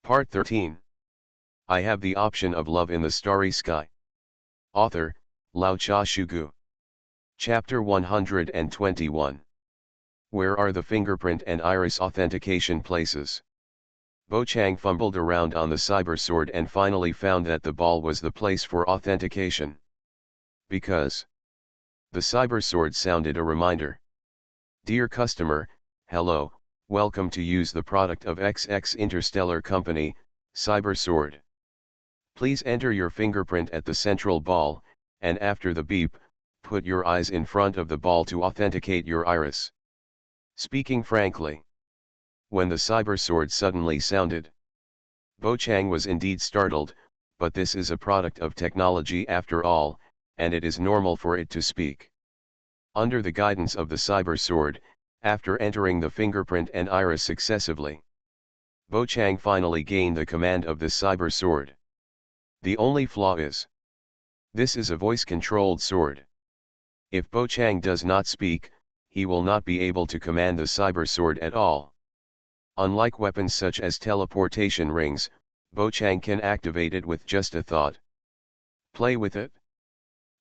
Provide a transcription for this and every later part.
Part 13. I have the option of love in the starry sky. Author, Lao Cha Shugu. Chapter 121. Where are the fingerprint and iris authentication places? Bo Chang fumbled around on the cyber sword and finally found that the ball was the place for authentication. Because the cyber sword sounded a reminder. Dear customer, hello, welcome to use the product of XX Interstellar Company, Cyber Sword. Please enter your fingerprint at the central ball, and after the beep, put your eyes in front of the ball to authenticate your iris. Speaking frankly, when the cyber sword suddenly sounded, Bo Chang was indeed startled, but this is a product of technology after all, and it is normal for it to speak. Under the guidance of the cyber sword, after entering the fingerprint and iris successively, Bo Chang finally gained the command of the cyber sword. The only flaw is, this is a voice-controlled sword. If Bo Chang does not speak, he will not be able to command the cyber sword at all. Unlike weapons such as teleportation rings, Bo Chang can activate it with just a thought. Play with it?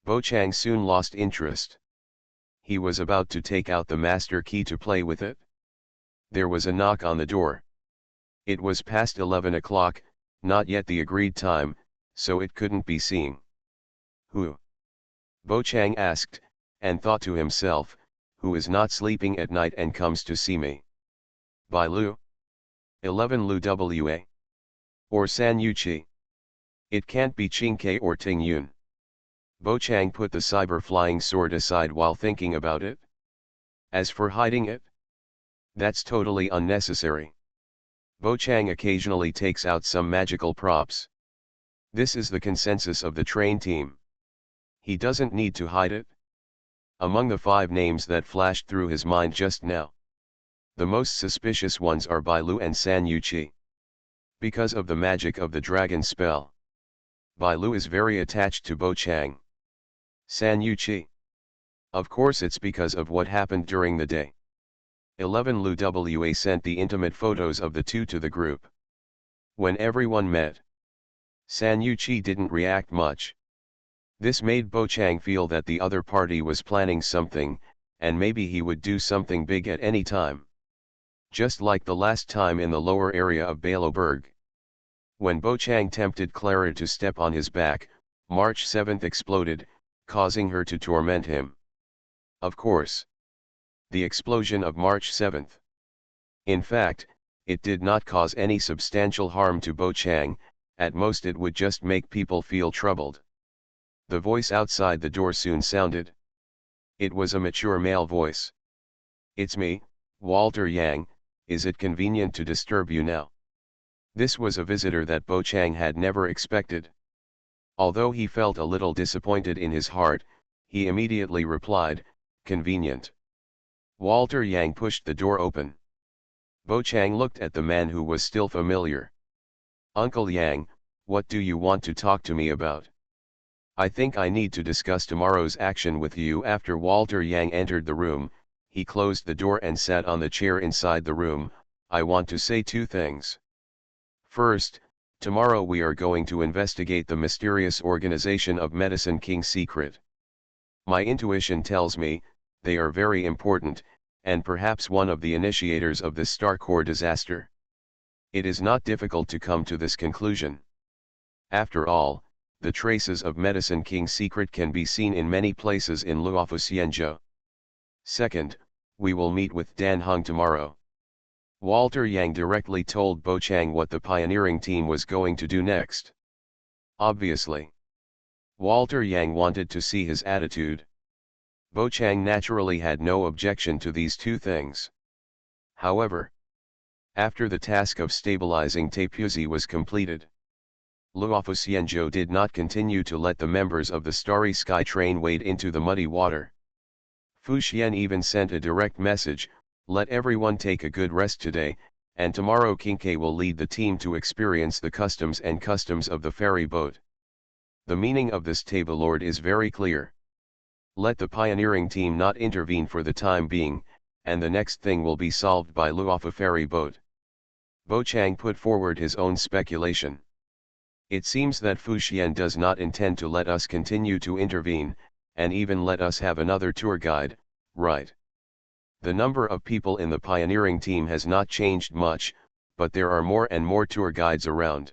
Bo Chang soon lost interest. He was about to take out the master key to play with it. There was a knock on the door. It was past 11 o'clock, not yet the agreed time, so it couldn't be seen. Who? Bo Chang asked, and thought to himself, who is not sleeping at night and comes to see me? Bai Lu? 11 Lu Wa? Or San Yuqi? It can't be Qingke or Ting Yun. Bo Chang put the cyber flying sword aside while thinking about it. As for hiding it, that's totally unnecessary. Bo Chang occasionally takes out some magical props. This is the consensus of the train team. He doesn't need to hide it. Among the 5 names that flashed through his mind just now, the most suspicious ones are Bai Lu and San Yuqi. Because of the magic of the dragon spell, Bai Lu is very attached to Bo Chang. San Yuqi. Of course it's because of what happened during the day. 11 Lu Wa sent the intimate photos of the two to the group. When everyone met, San Yuqi didn't react much. This made Bo Chang feel that the other party was planning something, and maybe he would do something big at any time. Just like the last time in the lower area of Baloberg. When Bo Chang tempted Clara to step on his back, March 7th exploded, causing her to torment him. Of course, the explosion of March 7th. In fact, it did not cause any substantial harm to Bo Chang, at most it would just make people feel troubled. The voice outside the door soon sounded. It was a mature male voice. It's me, Walter Yang, is it convenient to disturb you now? This was a visitor that Bo Chang had never expected. Although he felt a little disappointed in his heart, he immediately replied, convenient. Walter Yang pushed the door open. Bo Chang looked at the man who was still familiar. Uncle Yang, what do you want to talk to me about? I think I need to discuss tomorrow's action with you. After Walter Yang entered the room, he closed the door and sat on the chair inside the room. I want to say 2 things. First, tomorrow we are going to investigate the mysterious organization of Medicine King's secret. My intuition tells me, they are very important, and perhaps one of the initiators of this Star Core disaster. It is not difficult to come to this conclusion. After all, the traces of Medicine King's secret can be seen in many places in Luofu. Second, we will meet with Dan Hung tomorrow. Walter Yang directly told Bo Chang what the pioneering team was going to do next. Obviously, Walter Yang wanted to see his attitude. Bo Chang naturally had no objection to these 2 things. However, after the task of stabilizing Taipuzhi was completed, Luofu Xianzhou did not continue to let the members of the Starry Sky train wade into the muddy water. Fu Xian even sent a direct message, let everyone take a good rest today, and tomorrow Qingke will lead the team to experience the customs of the ferry boat. The meaning of this table lord is very clear. Let the pioneering team not intervene for the time being, and the next thing will be solved by Luofu ferry boat. Bo Chang put forward his own speculation. It seems that Fu Xian does not intend to let us continue to intervene, and even let us have another tour guide, right? The number of people in the pioneering team has not changed much, but there are more and more tour guides around.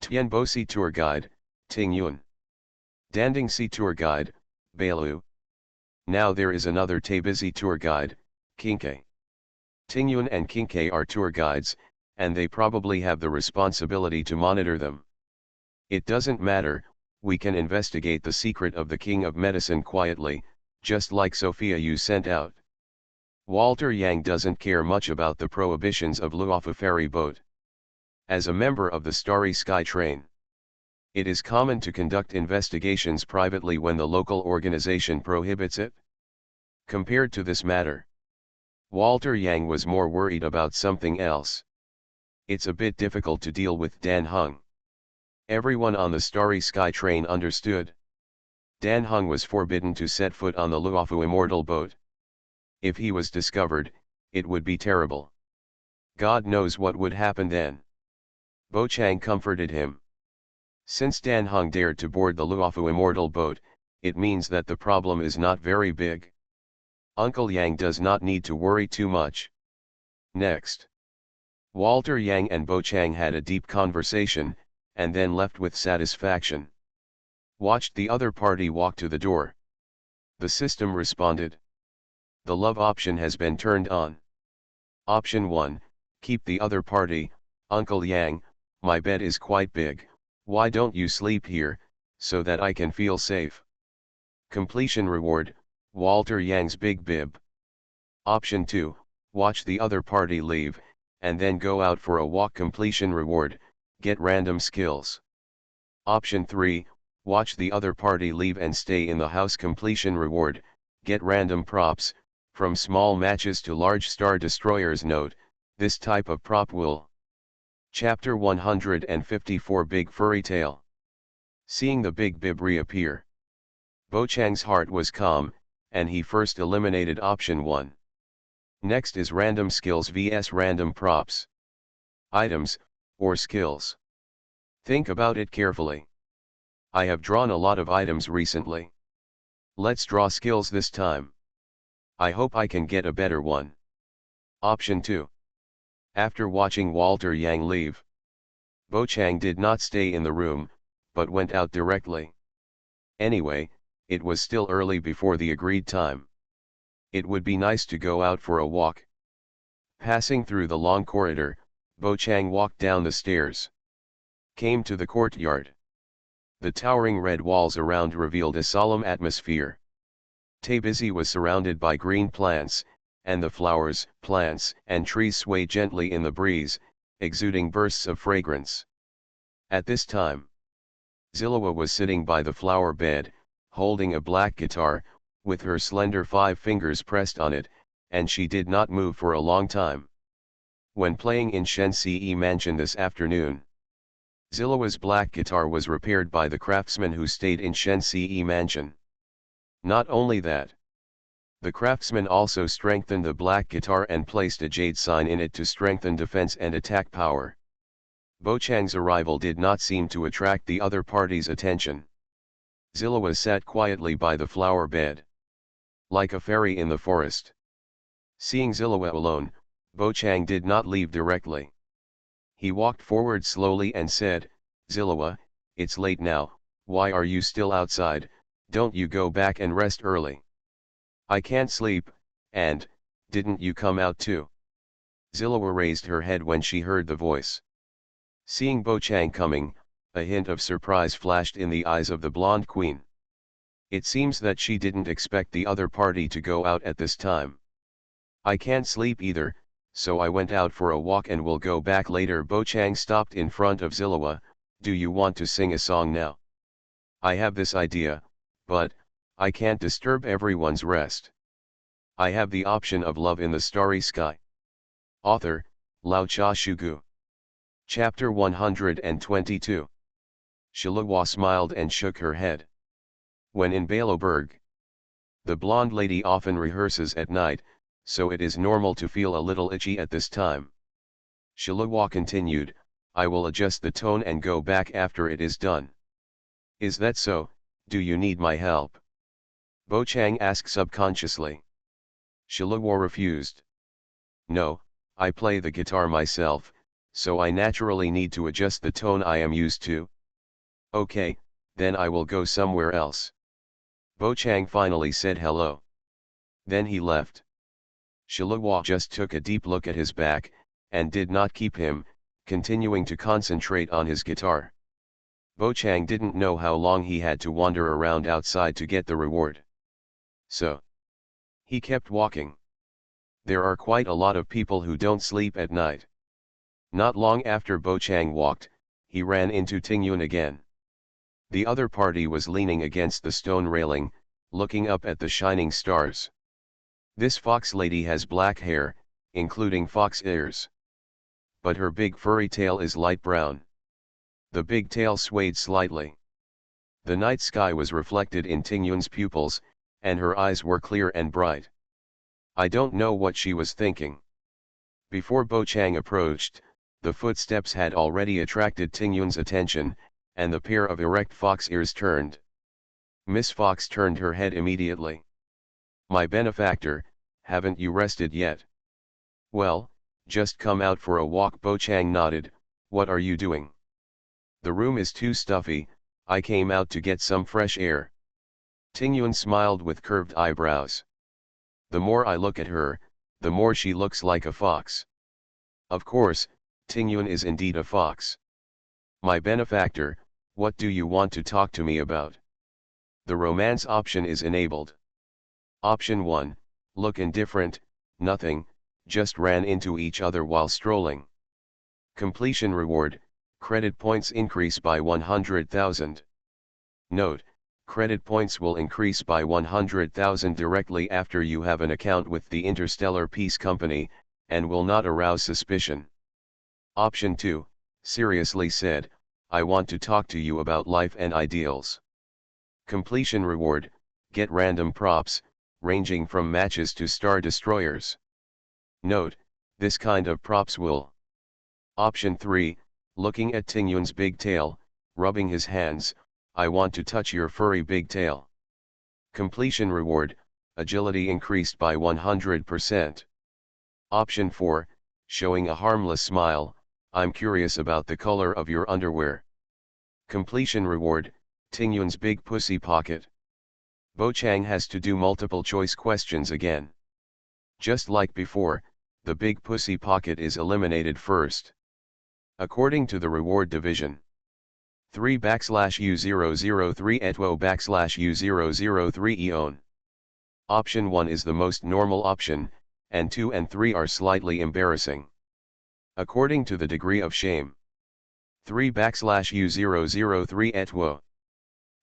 Tianbosi tour guide, Ting Yun. Dandingsi tour guide, Bailu. Now there is another Tabizi tour guide, Kinke. Tingyun and Kinke are tour guides, and they probably have the responsibility to monitor them. It doesn't matter, we can investigate the secret of the King of Medicine quietly, just like Sophia you sent out. Walter Yang doesn't care much about the prohibitions of Luofu ferry boat. As a member of the Starry Sky Train, it is common to conduct investigations privately when the local organization prohibits it. Compared to this matter, Walter Yang was more worried about something else. It's a bit difficult to deal with Dan Heng. Everyone on the Starry Sky Train understood. Dan Heng was forbidden to set foot on the Luofu Immortal boat. If he was discovered, it would be terrible. God knows what would happen then. Bo Chang comforted him. Since Dan Heng dared to board the Luofu Immortal boat, it means that the problem is not very big. Uncle Yang does not need to worry too much. Next, Walter Yang and Bo Chang had a deep conversation, and then left with satisfaction. Watched the other party walk to the door. The system responded. The love option has been turned on. Option 1, keep the other party. Uncle Yang, my bed is quite big, why don't you sleep here, so that I can feel safe? Completion reward, Walter Yang's big bib. Option 2, watch the other party leave, and then go out for a walk. Completion reward, get random skills. Option 3, watch the other party leave and stay in the house. Completion reward, get random props, from small matches to large star destroyers. Note, this type of prop will. Chapter 154 Big Furry Tail. Seeing the big bib reappear, Bo Chang's heart was calm, and he first eliminated option 1. Next is random skills vs random props. Items, or skills. Think about it carefully. I have drawn a lot of items recently. Let's draw skills this time. I hope I can get a better one. Option 2. After watching Walter Yang leave, Bo Chang did not stay in the room, but went out directly. Anyway, it was still early before the agreed time. It would be nice to go out for a walk. Passing through the long corridor, Bo Chang walked down the stairs. Came to the courtyard. The towering red walls around revealed a solemn atmosphere. Tabizi was surrounded by green plants, and the flowers, plants, and trees swayed gently in the breeze, exuding bursts of fragrance. At this time, Zilawa was sitting by the flower bed, holding a black guitar, with her slender 5 fingers pressed on it, and she did not move for a long time. When playing in Shensi Mansion this afternoon, Zilawa's black guitar was repaired by the craftsman who stayed in Shensi Mansion. Not only that, the craftsman also strengthened the black guitar and placed a jade sign in it to strengthen defense and attack power. Bo Chang's arrival did not seem to attract the other party's attention. Zilawa sat quietly by the flower bed, like a fairy in the forest. Seeing Zilawa alone, Bo Chang did not leave directly. He walked forward slowly and said, "Zilawa, it's late now, why are you still outside? Don't you go back and rest early?" "I can't sleep, and, didn't you come out too?" Zilawa raised her head when she heard the voice. Seeing Bo Chang coming, a hint of surprise flashed in the eyes of the blonde queen. It seems that she didn't expect the other party to go out at this time. "I can't sleep either, so I went out for a walk and will go back later." Bo Chang stopped in front of Zilawa. "Do you want to sing a song now? I have this idea, but I can't disturb everyone's rest. I have the option of Love in the Starry Sky." Author, Lao Cha Shugu. Chapter 122. Shilawa smiled and shook her head. When in Baloberg, the blonde lady often rehearses at night, so it is normal to feel a little itchy at this time. Shalua continued, I will adjust the tone and go back after it is done. Is that so? Do you need my help? Bo Chang asked subconsciously. Shalua refused. No, I play the guitar myself, so I naturally need to adjust the tone I am used to. Okay, then I will go somewhere else. Bo Chang finally said hello. Then he left. Shalua just took a deep look at his back, and did not keep him, continuing to concentrate on his guitar. Bo Chang didn't know how long he had to wander around outside to get the reward. So he kept walking. There are quite a lot of people who don't sleep at night. Not long after Bo Chang walked, he ran into Tingyun again. The other party was leaning against the stone railing, looking up at the shining stars. This fox lady has black hair, including fox ears. But her big furry tail is light brown. The big tail swayed slightly. The night sky was reflected in Tingyun's pupils, and her eyes were clear and bright. I don't know what she was thinking. Before Bo Chang approached, the footsteps had already attracted Tingyun's attention, and the pair of erect fox ears turned. Miss Fox turned her head immediately. My benefactor, haven't you rested yet? Well, just come out for a walk. Bo Chang nodded. What are you doing? The room is too stuffy, I came out to get some fresh air. Tingyun smiled with curved eyebrows. The more I look at her, the more she looks like a fox. Of course, Tingyun is indeed a fox. My benefactor, what do you want to talk to me about? The romance option is enabled. Option 1, look indifferent, nothing, just ran into each other while strolling. Completion reward, credit points increase by 100,000. Note, credit points will increase by 100,000 directly after you have an account with the Interstellar Peace Company, and will not arouse suspicion. Option 2, seriously said, I want to talk to you about life and ideals. Completion reward, get random props, ranging from matches to star destroyers. Note, this kind of props will. Option 3, looking at Tingyun's big tail, rubbing his hands, I want to touch your furry big tail. Completion reward, agility increased by 100%. Option 4, showing a harmless smile, I'm curious about the color of your underwear. Completion reward, Tingyun's big pussy pocket. Bo Chang has to do multiple choice questions again. Just like before, the big pussy pocket is eliminated first. According to the reward division. 3/U003 etwo/U003 eon. Option 1 is the most normal option, and 2 and 3 are slightly embarrassing. According to the degree of shame. 3/U003 etwo.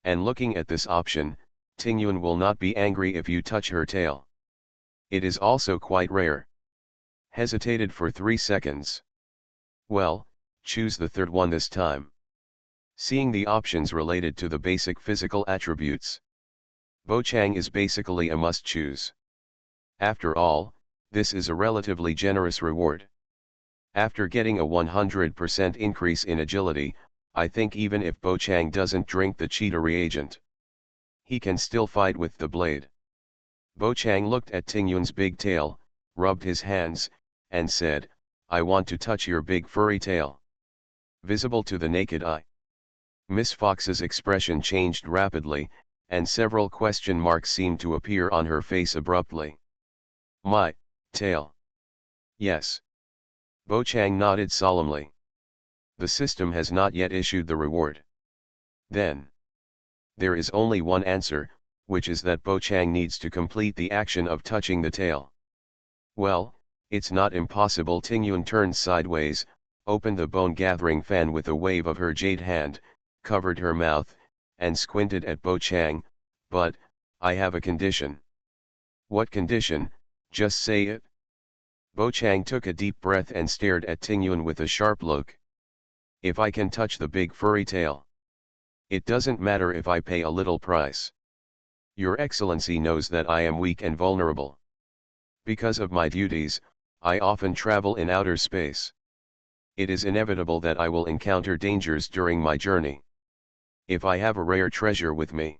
And looking at this option, Tingyun will not be angry if you touch her tail. It is also quite rare. Hesitated for 3 seconds. Well, choose the third one this time. Seeing the options related to the basic physical attributes. Bo Chang is basically a must-choose. After all, this is a relatively generous reward. After getting a 100% increase in agility, I think even if Bo Chang doesn't drink the cheetah reagent, he can still fight with the blade. Bo Chang looked at Tingyun's big tail, rubbed his hands, and said, I want to touch your big furry tail. Visible to the naked eye. Miss Fox's expression changed rapidly, and several question marks seemed to appear on her face abruptly. My tail. Yes. Bo Chang nodded solemnly. The system has not yet issued the reward. Then. There is only one answer, which is that Bo Chang needs to complete the action of touching the tail. Well, it's not impossible. Tingyun turned sideways, opened the bone-gathering fan with a wave of her jade hand, covered her mouth, and squinted at Bo Chang, but, I have a condition. What condition? Just say it. Bo Chang took a deep breath and stared at Tingyun with a sharp look. If I can touch the big furry tail. It doesn't matter if I pay a little price. Your Excellency knows that I am weak and vulnerable. Because of my duties, I often travel in outer space. It is inevitable that I will encounter dangers during my journey. If I have a rare treasure with me.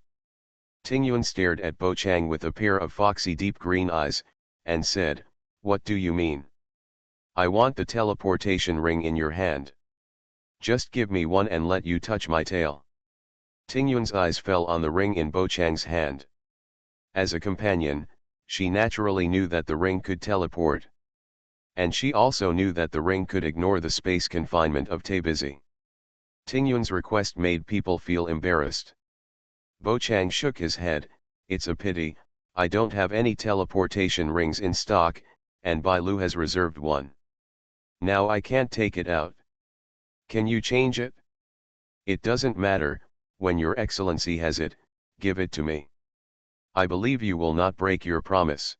Tingyun stared at Bo Chang with a pair of foxy deep green eyes, and said, "What do you mean?" "I want the teleportation ring in your hand. Just give me one and let you touch my tail." Tingyun's eyes fell on the ring in Bo Chang's hand. As a companion, she naturally knew that the ring could teleport. And she also knew that the ring could ignore the space confinement of Tabizi. Tingyun's request made people feel embarrassed. Bo Chang shook his head, "It's a pity, I don't have any teleportation rings in stock, and Bai Lu has reserved one. Now I can't take it out. Can you change it?" "It doesn't matter, when your excellency has it, give it to me. I believe you will not break your promise."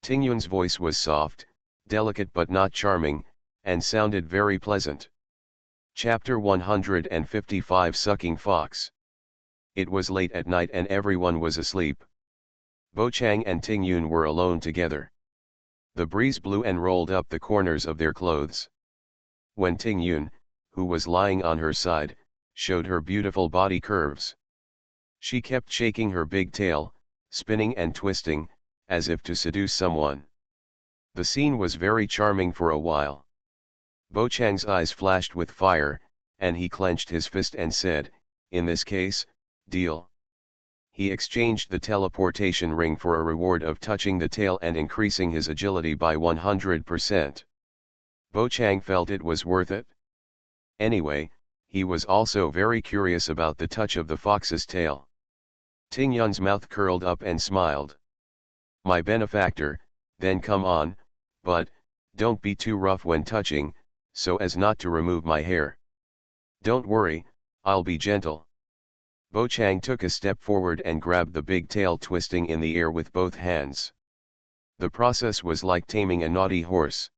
Tingyun's voice was soft, delicate but not charming, and sounded very pleasant. Chapter 155 Sucking Fox. It was late at night and everyone was asleep. Bo Chang and Tingyun were alone together. The breeze blew and rolled up the corners of their clothes. When Tingyun, who was lying on her side, showed her beautiful body curves. She kept shaking her big tail, spinning and twisting, as if to seduce someone. The scene was very charming for a while. Bo Chang's eyes flashed with fire, and he clenched his fist and said, "In this case, deal." He exchanged the teleportation ring for a reward of touching the tail and increasing his agility by 100%. Bo Chang felt it was worth it. Anyway, he was also very curious about the touch of the fox's tail. Tingyun's mouth curled up and smiled. "My benefactor, then come on, but, don't be too rough when touching, so as not to remove my hair. Don't worry, I'll be gentle." Bo Chang took a step forward and grabbed the big tail, twisting in the air with both hands. The process was like taming a naughty horse.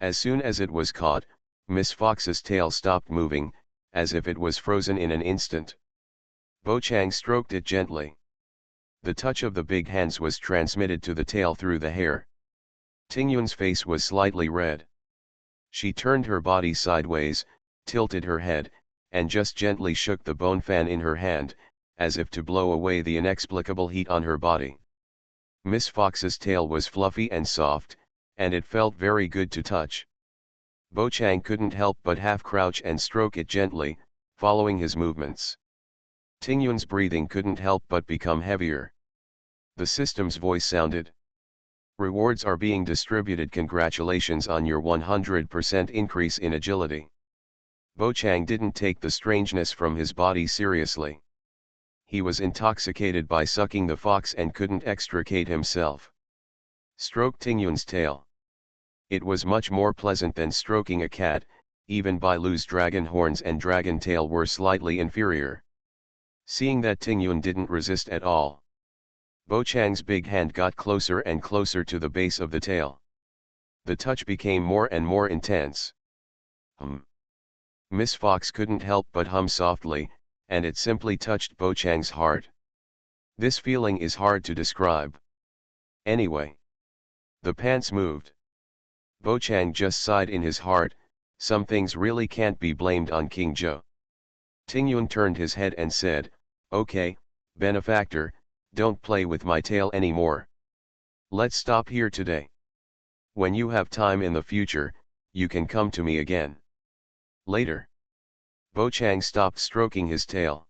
As soon as it was caught, Miss Fox's tail stopped moving, as if it was frozen in an instant. Bo Chang stroked it gently. The touch of the big hands was transmitted to the tail through the hair. Tingyun's face was slightly red. She turned her body sideways, tilted her head, and just gently shook the bone fan in her hand, as if to blow away the inexplicable heat on her body. Miss Fox's tail was fluffy and soft, and it felt very good to touch. Bo Chang couldn't help but half crouch and stroke it gently, following his movements. Tingyun's breathing couldn't help but become heavier. The system's voice sounded. "Rewards are being distributed. Congratulations on your 100% increase in agility." Bo Chang didn't take the strangeness from his body seriously. He was intoxicated by sucking the fox and couldn't extricate himself. Stroked Tingyun's tail. It was much more pleasant than stroking a cat, even Bai Lu's dragon horns and dragon tail were slightly inferior. Seeing that Tingyun didn't resist at all, Bo Chang's big hand got closer and closer to the base of the tail. The touch became more and more intense. Miss Fox couldn't help but hum softly, and it simply touched Bo Chang's heart. This feeling is hard to describe. Anyway, the pants moved. Bo Chang just sighed in his heart, some things really can't be blamed on King Zhou. Tingyun turned his head and said, "Okay, benefactor, don't play with my tail anymore. Let's stop here today. When you have time in the future, you can come to me again." Later, Bo Chang stopped stroking his tail.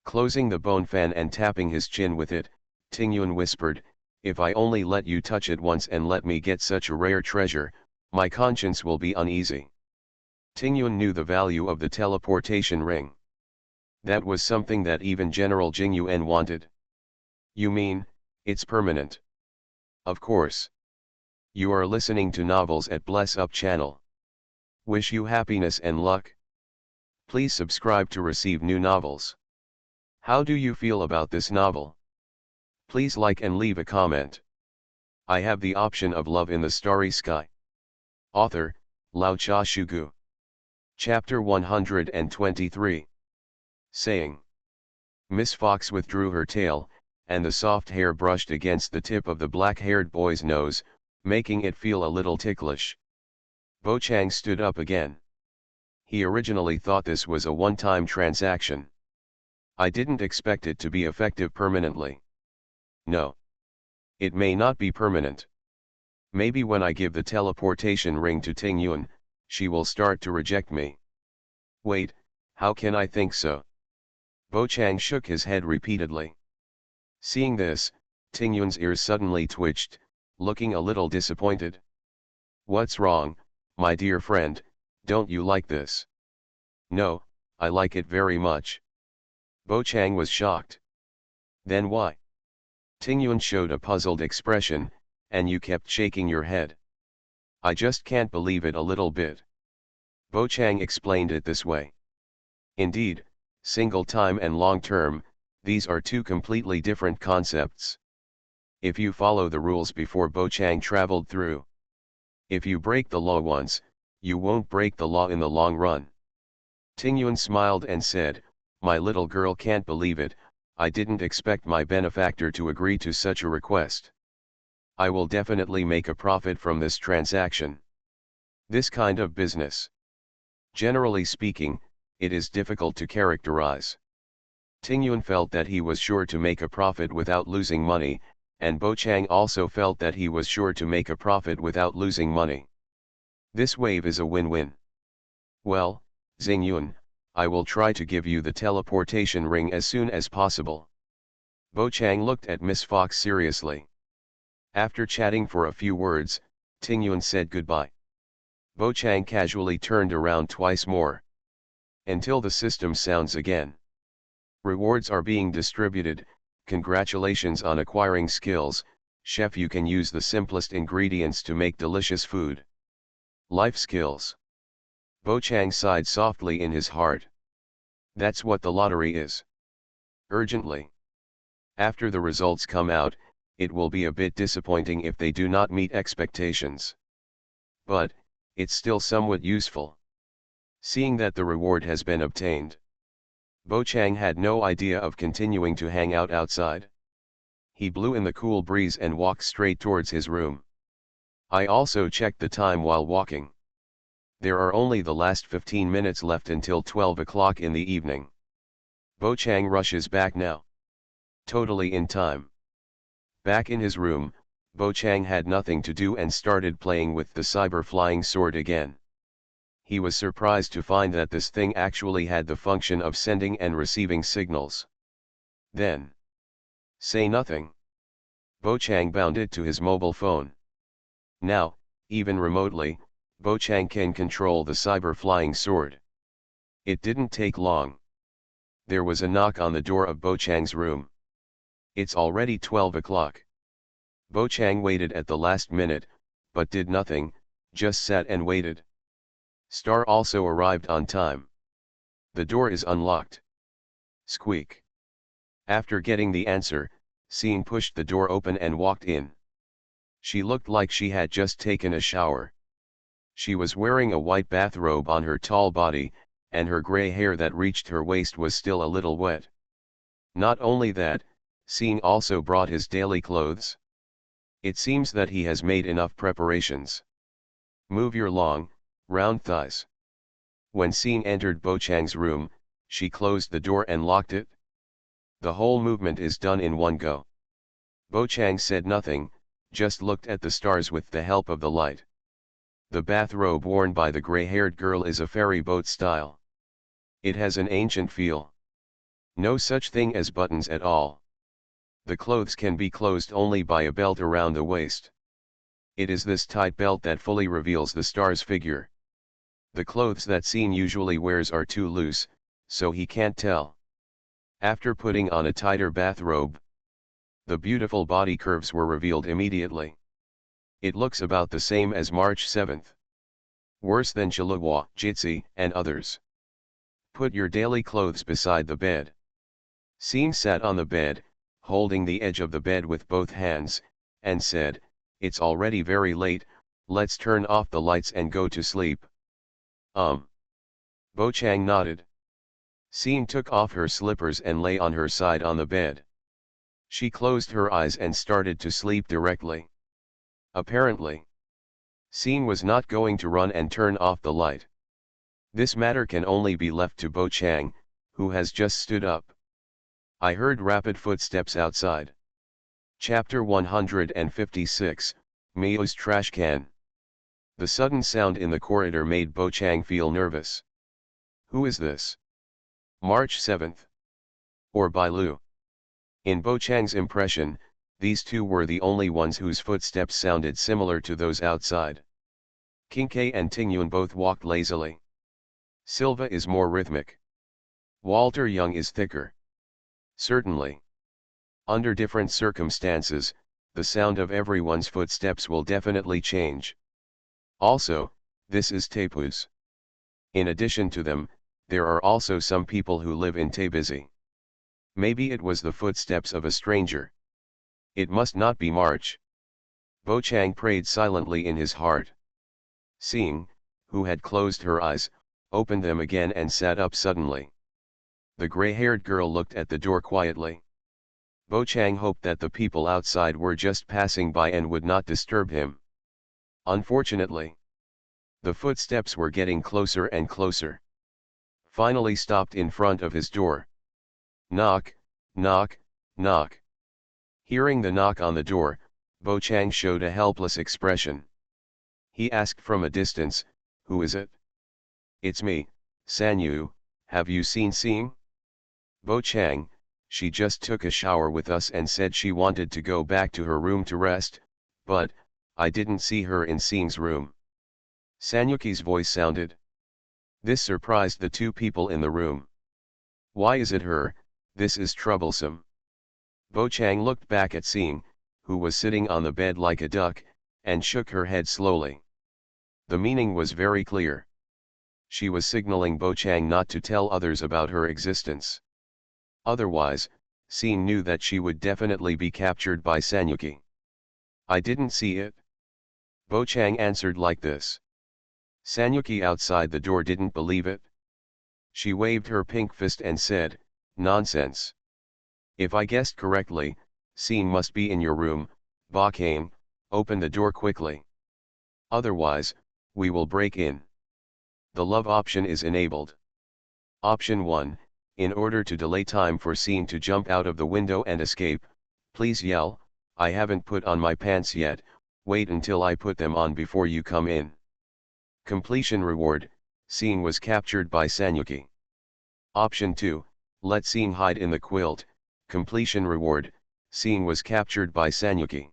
Closing the bone fan and tapping his chin with it, Tingyun whispered, "If I only let you touch it once and let me get such a rare treasure, my conscience will be uneasy." Tingyun knew the value of the teleportation ring. That was something that even General Jing Yuan wanted. "You mean, it's permanent?" "Of course. You are listening to novels at Bless Up channel. Wish you happiness and luck. Please subscribe to receive new novels. How do you feel about this novel? Please like and leave a comment. I have the option of love in the starry sky. Author, Lao Cha Shugu. Chapter 123. Saying. Miss Fox withdrew her tail, and the soft hair brushed against the tip of the black-haired boy's nose, making it feel a little ticklish. Bo Chang stood up again. He originally thought this was a one-time transaction. I didn't expect it to be effective permanently. No. It may not be permanent. Maybe when I give the teleportation ring to Ting Yun, she will start to reject me. Wait, how can I think so? Bo Chang shook his head repeatedly. Seeing this, Ting Yun's ears suddenly twitched, looking a little disappointed. What's wrong, my dear friend, don't you like this? No, I like it very much. Bo Chang was shocked. Then why? Ting Yun showed a puzzled expression, and you kept shaking your head. I just can't believe it a little bit. Bo Chang explained it this way. Indeed, single time and long term, these are two completely different concepts. If you follow the rules before Bo Chang traveled through. If you break the law once, you won't break the law in the long run. Ting Yun smiled and said, my little girl can't believe it, I didn't expect my benefactor to agree to such a request. I will definitely make a profit from this transaction. This kind of business. Generally speaking, it is difficult to characterize. Ting Yun felt that he was sure to make a profit without losing money, and Bo Chang also felt that he was sure to make a profit without losing money. This wave is a win-win. Well, Xing Yun, I will try to give you the teleportation ring as soon as possible. Bo Chang looked at Miss Fox seriously. After chatting for a few words, Ting Yun said goodbye. Bo Chang casually turned around twice more. Until the system sounds again. Rewards are being distributed. Congratulations on acquiring skills, chef. You can use the simplest ingredients to make delicious food. Life skills. Bo Chang sighed softly in his heart. That's what the lottery is. Urgently. After the results come out, it will be a bit disappointing if they do not meet expectations. But, it's still somewhat useful. Seeing that the reward has been obtained. Bo Chang had no idea of continuing to hang out outside. He blew in the cool breeze and walked straight towards his room. I also checked the time while walking. There are only the last 15 minutes left until 12 o'clock in the evening. Bo Chang rushes back now. Totally in time. Back in his room, Bo Chang had nothing to do and started playing with the cyber flying sword again. He was surprised to find that this thing actually had the function of sending and receiving signals. Then, say nothing. Bo Chang bounded to his mobile phone. Now, even remotely, Bo Chang can control the cyber flying sword. It didn't take long. There was a knock on the door of Bo Chang's room. It's already 12 o'clock. Bo Chang waited at the last minute, but did nothing, just sat and waited. Star also arrived on time. The door is unlocked. Squeak. After getting the answer, Sean pushed the door open and walked in. She looked like she had just taken a shower. She was wearing a white bathrobe on her tall body, and her gray hair that reached her waist was still a little wet. Not only that, Sean also brought his daily clothes. It seems that he has made enough preparations. Move your long, round thighs. When Sean entered Bo Chang's room, she closed the door and locked it. The whole movement is done in one go. Bo Chang said nothing, just looked at the stars with the help of the light. The bathrobe worn by the gray-haired girl is a ferry boat style. It has an ancient feel. No such thing as buttons at all. The clothes can be closed only by a belt around the waist. It is this tight belt that fully reveals the star's figure. The clothes that Sean usually wears are too loose, so he can't tell. After putting on a tighter bathrobe, the beautiful body curves were revealed immediately. It looks about the same as March 7th. Worse than Chihuahua, Jitsi, and others. Put your daily clothes beside the bed. Sean sat on the bed, holding the edge of the bed with both hands, and said, "It's already very late, let's turn off the lights and go to sleep." Bo Chang nodded. Sean took off her slippers and lay on her side on the bed. She closed her eyes and started to sleep directly. Apparently. Scene was not going to run and turn off the light. This matter can only be left to Bo Chang, who has just stood up. I heard rapid footsteps outside. Chapter 156, Mio's Trash Can. The sudden sound in the corridor made Bo Chang feel nervous. Who is this? March 7th. Or Bai Lu? In Bo Chang's impression, these two were the only ones whose footsteps sounded similar to those outside. King K and Ting Yun both walked lazily. Silva is more rhythmic. Walter Young is thicker. Certainly. Under different circumstances, the sound of everyone's footsteps will definitely change. Also, this is Taipus. In addition to them, there are also some people who live in Taibisi. Maybe it was the footsteps of a stranger. It must not be March. Bo Chang prayed silently in his heart. Seeing, who had closed her eyes, opened them again and sat up suddenly. The gray-haired girl looked at the door quietly. Bo Chang hoped that the people outside were just passing by and would not disturb him. Unfortunately, the footsteps were getting closer and closer. Finally stopped in front of his door. Knock, knock, knock. Hearing the knock on the door, Bo Chang showed a helpless expression. He asked from a distance, "Who is it?" "It's me, Sanyu, have you seen Sing?" "Bo Chang, she just took a shower with us and said she wanted to go back to her room to rest, but, I didn't see her in Sing's room." Sanyuki's voice sounded. This surprised the two people in the room. "Why is it her? This is troublesome." Bo Chang looked back at Sing, who was sitting on the bed like a duck, and shook her head slowly. The meaning was very clear. She was signaling Bo Chang not to tell others about her existence. Otherwise, Sing knew that she would definitely be captured by Sanyuki. "I didn't see it." Bo Chang answered like this. Sanyuki outside the door didn't believe it. She waved her pink fist and said, "Nonsense. If I guessed correctly, Sing must be in your room. Ba Kane, open the door quickly. Otherwise, we will break in." The love option is enabled. Option 1, in order to delay time for Sing to jump out of the window and escape, please yell, "I haven't put on my pants yet, wait until I put them on before you come in." Completion reward, Sing was captured by Sanyuki. Option 2, let Sing hide in the quilt, completion reward, Sing was captured by Sanyuki.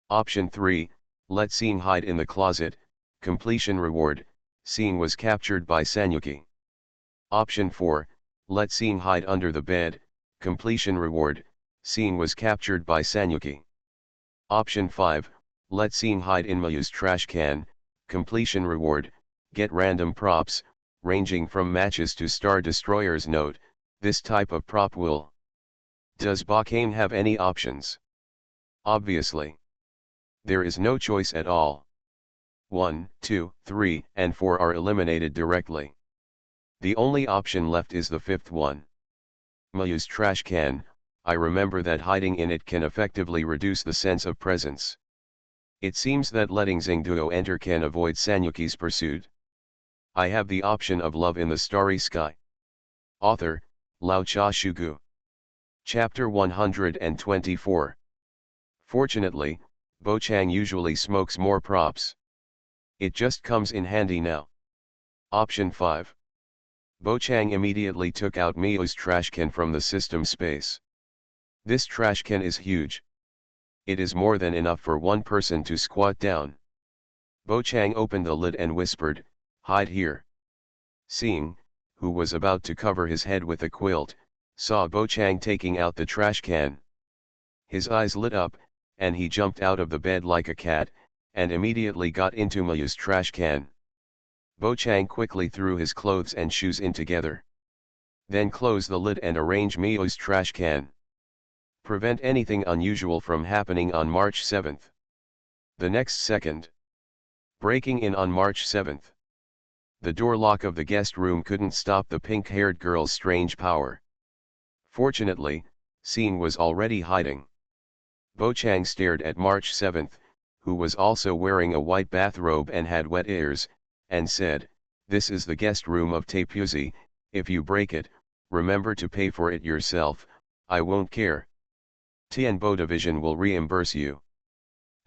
Option 3, let Sing hide in the closet, completion reward, Sing was captured by Sanyuki. Option 4, let Sing hide under the bed, completion reward, Sing was captured by Sanyuki. Option 5, let Sing hide in Mayu's trash can, completion reward, get random props, ranging from matches to Star Destroyers. Note, this type of prop will. Does Bakane have any options? Obviously. There is no choice at all. 1, 2, 3, and 4 are eliminated directly. The only option left is the fifth one. Mayu's trash can, I remember that hiding in it can effectively reduce the sense of presence. It seems that letting Xingduo enter can avoid Sanyuki's pursuit. I have the option of love in the starry sky. Author, Lao Cha Shugu. Chapter 124. Fortunately, Bo Chang usually smokes more props. It just comes in handy now. Option 5. Bo Chang immediately took out Mio's trash can from the system space. This trash can is huge. It is more than enough for one person to squat down. Bo Chang opened the lid and whispered, "Hide here." Sing, who was about to cover his head with a quilt, saw Bo Chang taking out the trash can. His eyes lit up, and he jumped out of the bed like a cat, and immediately got into Mayu's trash can. Bo Chang quickly threw his clothes and shoes in together. Then close the lid and arrange Mio's trash can. Prevent anything unusual from happening on March 7th. The next second. Breaking in on March 7th. The door lock of the guest room couldn't stop the pink-haired girl's strange power. Fortunately, Sing was already hiding. Bo Chang stared at March 7th, who was also wearing a white bathrobe and had wet ears, and said, "This is the guest room of Tapuzi. If you break it, remember to pay for it yourself. I won't care. BasedonaVideoGame will reimburse you."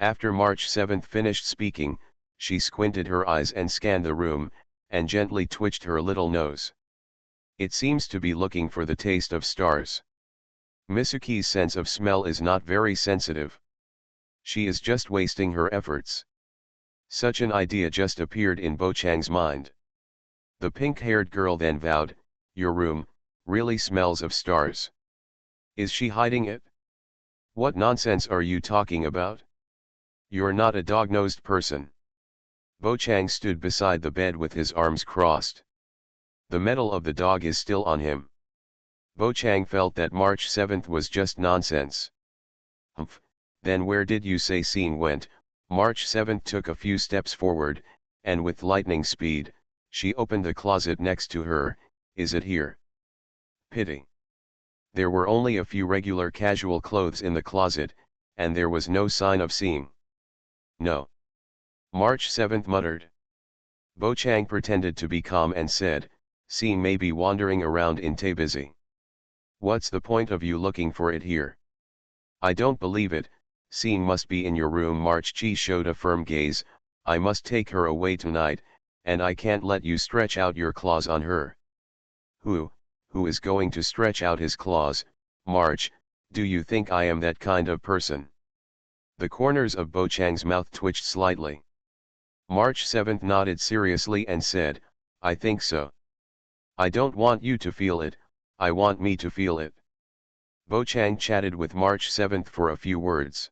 After March 7 finished speaking, she squinted her eyes and scanned the room, and gently twitched her little nose. It seems to be looking for the taste of stars. Misuki's sense of smell is not very sensitive. She is just wasting her efforts. Such an idea just appeared in Bo-chang's mind. The pink-haired girl then vowed, "Your room really smells of stars. Is she hiding it? What nonsense are you talking about? You're not a dog-nosed person." Bo-chang stood beside the bed with his arms crossed. The medal of the dog is still on him. Bo-chang felt that March 7 was just nonsense. "Humph, then where did you say Scene went?" March 7 took a few steps forward, and with lightning speed, she opened the closet next to her. "Is it here?" Pity. There were only a few regular casual clothes in the closet, and there was no sign of Scene. "No." March 7 muttered. Bo-chang pretended to be calm and said, "Scene may be wandering around in Tabizi. What's the point of you looking for it here?" "I don't believe it. Scene must be in your room." March Chi showed a firm gaze. "I must take her away tonight, and I can't let you stretch out your claws on her." Who is going to stretch out his claws, March? Do you think I am that kind of person?" The corners of Bo-chang's mouth twitched slightly. March 7 nodded seriously and said, "I think so. I don't want you to feel it, I want me to feel it." Bo-chang chatted with March 7 for a few words.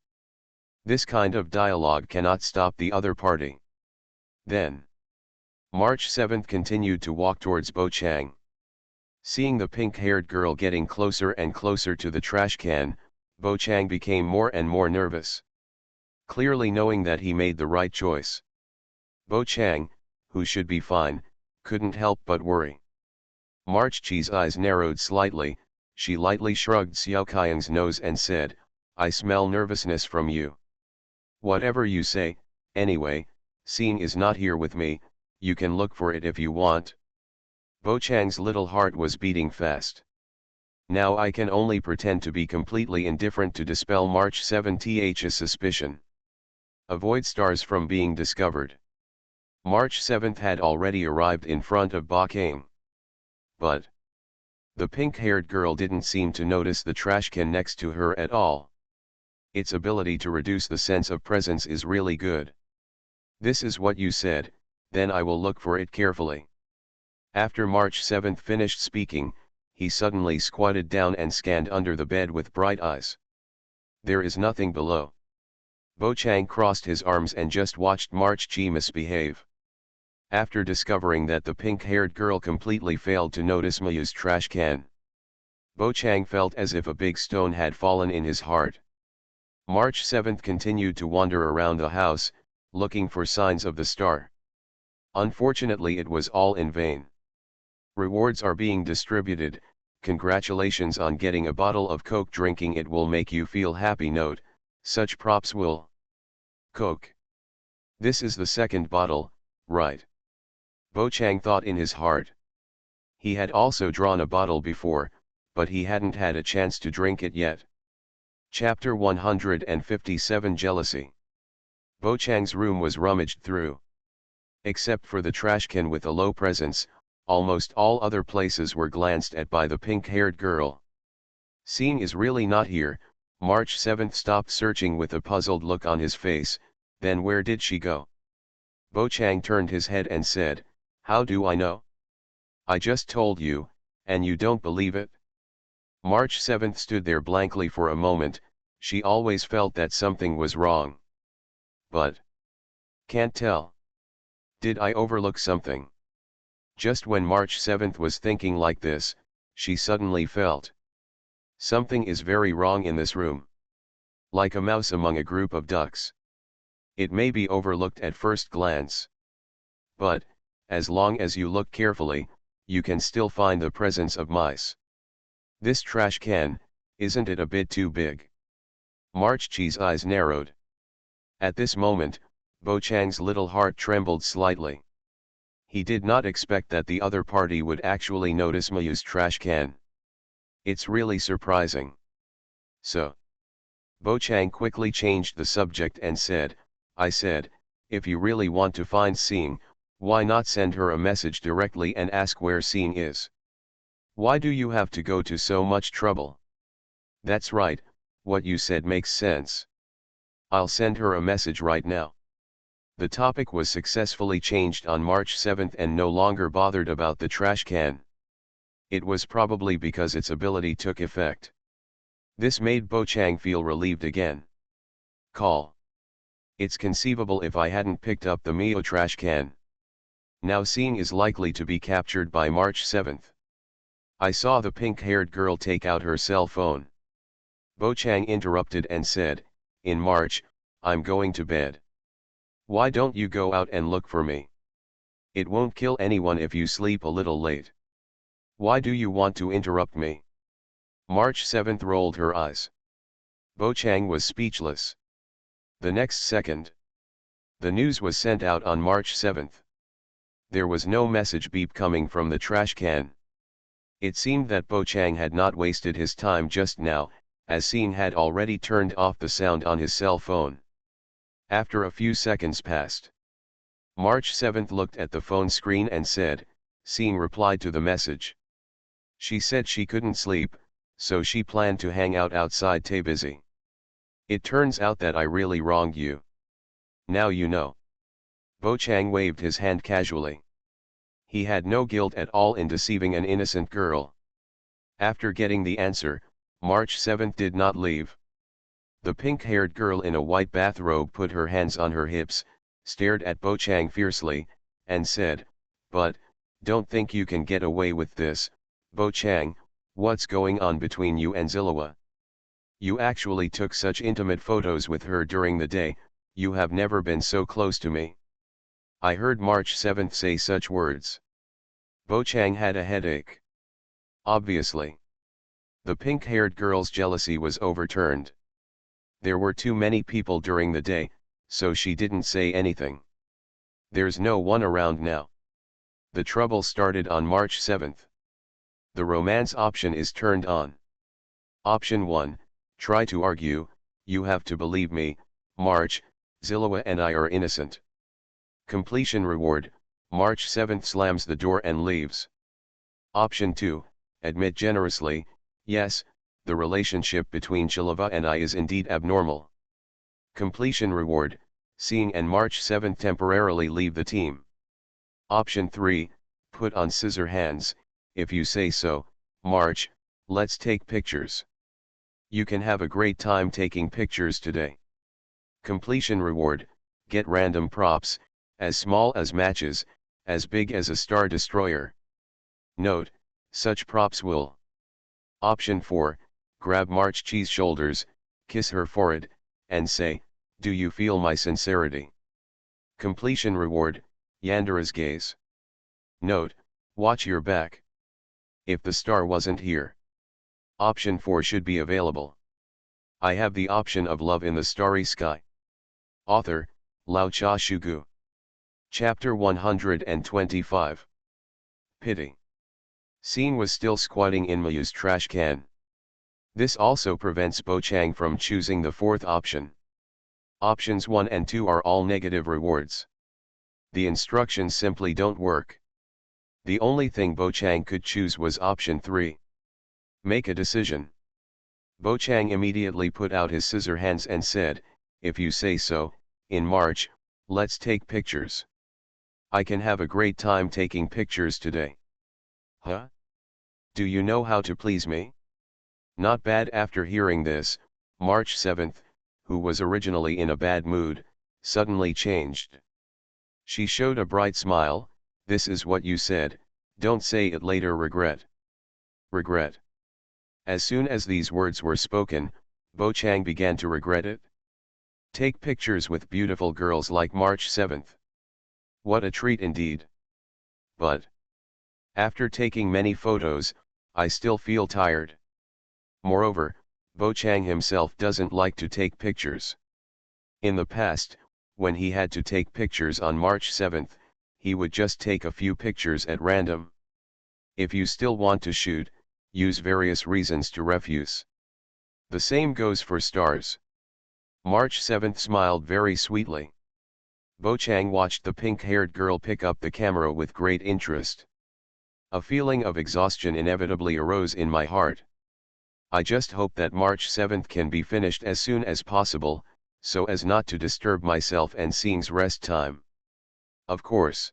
This kind of dialogue cannot stop the other party. Then, March 7 continued to walk towards Bo-chang. Seeing the pink-haired girl getting closer and closer to the trash can, Bo-chang became more and more nervous. Clearly knowing that he made the right choice, Bo-chang, who should be fine, couldn't help but worry. March Chi's eyes narrowed slightly. She lightly shrugged Xiao Qiang's nose and said, "I smell nervousness from you." "Whatever you say, anyway, Scene is not here with me. You can look for it if you want." Bo-chang's little heart was beating fast. Now I can only pretend to be completely indifferent to dispel March 7th's suspicion. Avoid stars from being discovered. March 7 had already arrived in front of Ba-kang. But the pink-haired girl didn't seem to notice the trash can next to her at all. Its ability to reduce the sense of presence is really good. "This is what you said, then I will look for it carefully." After March 7 finished speaking, he suddenly squatted down and scanned under the bed with bright eyes. "There is nothing below." Bo-chang crossed his arms and just watched March Chi misbehave. After discovering that the pink-haired girl completely failed to notice Mayu's trash can, Bo-chang felt as if a big stone had fallen in his heart. March 7 continued to wander around the house, looking for signs of the star. Unfortunately, it was all in vain. "Rewards are being distributed. Congratulations on getting a bottle of Coke. Drinking it will make you feel happy. Note, such props will." Coke. This is the second bottle, right? Bo-chang thought in his heart. He had also drawn a bottle before, but he hadn't had a chance to drink it yet. Chapter 157 Jealousy. Bo-chang's room was rummaged through. Except for the trash can with a low presence, almost all other places were glanced at by the pink-haired girl. "Scene is really not here." March 7 stopped searching with a puzzled look on his face. "Then where did she go?" Bo-chang turned his head and said, "How do I know? I just told you, and you don't believe it?" March 7 stood there blankly for a moment. She always felt that something was wrong. But can't tell. Did I overlook something? Just when March 7 was thinking like this, she suddenly felt something is very wrong in this room. Like a mouse among a group of ducks. It may be overlooked at first glance, but as long as you look carefully, you can still find the presence of mice. This trash can, isn't it a bit too big? March Chi's eyes narrowed. At this moment, Bo Chang's little heart trembled slightly. He did not expect that the other party would actually notice Mayu's trash can. It's really surprising. So, Bo Chang quickly changed the subject and said, I said, if you really want to find Seeing, why not send her a message directly and ask where Seeing is? Why do you have to go to so much trouble? That's right, what you said makes sense. I'll send her a message right now. The topic was successfully changed on March 7th and no longer bothered about the trash can. It was probably because its ability took effect. This made Bo Chang feel relieved again. Call. It's conceivable if I hadn't picked up the Mio trash can. Now Seeing is likely to be captured by March 7th. I saw the pink-haired girl take out her cell phone. Bo Chang interrupted and said, in March, I'm going to bed. Why don't you go out and look for me? It won't kill anyone if you sleep a little late. Why do you want to interrupt me? March 7th rolled her eyes. Bo Chang was speechless. The next second, the news was sent out on March 7th. There was no message beep coming from the trash can. It seemed that Bo Chang had not wasted his time just now, as Seeing had already turned off the sound on his cell phone. After a few seconds passed, March 7th looked at the phone screen and said, Seeing replied to the message. She said she couldn't sleep, so she planned to hang out outside Tay busy. It turns out that I really wronged you. Now you know. Bo Chang waved his hand casually. He had no guilt at all in deceiving an innocent girl. After getting the answer, March 7th did not leave. The pink-haired girl in a white bathrobe put her hands on her hips, stared at Bo Chang fiercely, and said, but, don't think you can get away with this, Bo Chang, what's going on between you and Zillowa? You actually took such intimate photos with her during the day, you have never been so close to me. I heard March 7th say such words. Bo Chang had a headache. Obviously, the pink-haired girl's jealousy was overturned. There were too many people during the day, so she didn't say anything. There's no one around now. The trouble started on March 7th. The romance option is turned on. Option 1, try to argue, you have to believe me, March, Zillowa and I are innocent. Completion reward, March 7th slams the door and leaves. Option 2, admit generously, yes, the relationship between Zillowa and I is indeed abnormal. Completion reward, Seeing and March 7th temporarily leave the team. Option 3, put on scissor hands, if you say so, March, let's take pictures. You can have a great time taking pictures today. Completion reward, get random props, as small as matches, as big as a Star Destroyer. Note, such props will. Option 4, grab March Cheese shoulders, kiss her forehead, and say, do you feel my sincerity? Completion reward, Yandera's gaze. Note, watch your back. If the star wasn't here. Option 4 should be available. I have the option of love in the starry sky. Author, Lao Cha Shugu. Chapter 125. Pity. Seeing was still squatting in Mayu's trash can. This also prevents Bo Chang from choosing the fourth option. Options 1 and 2 are all negative rewards. The instructions simply don't work. The only thing Bo Chang could choose was option 3. Make a decision. Bo Chang immediately put out his scissor hands and said, if you say so, in March, let's take pictures. I can have a great time taking pictures today. Huh? Do you know how to please me? Not bad. After hearing this, March 7th, who was originally in a bad mood, suddenly changed. She showed a bright smile. This is what you said, don't say it later. Regret. Regret. As soon as these words were spoken, Bo Chang began to regret it. Take pictures with beautiful girls like March 7th. What a treat indeed. But after taking many photos, I still feel tired. Moreover, Bo Chang himself doesn't like to take pictures. In the past, when he had to take pictures on March 7th, he would just take a few pictures at random. If you still want to shoot, use various reasons to refuse. The same goes for stars. March 7th smiled very sweetly. Bo Chang watched the pink-haired girl pick up the camera with great interest. A feeling of exhaustion inevitably arose in my heart. I just hope that March 7th can be finished as soon as possible, so as not to disturb myself and Seeng's rest time. Of course.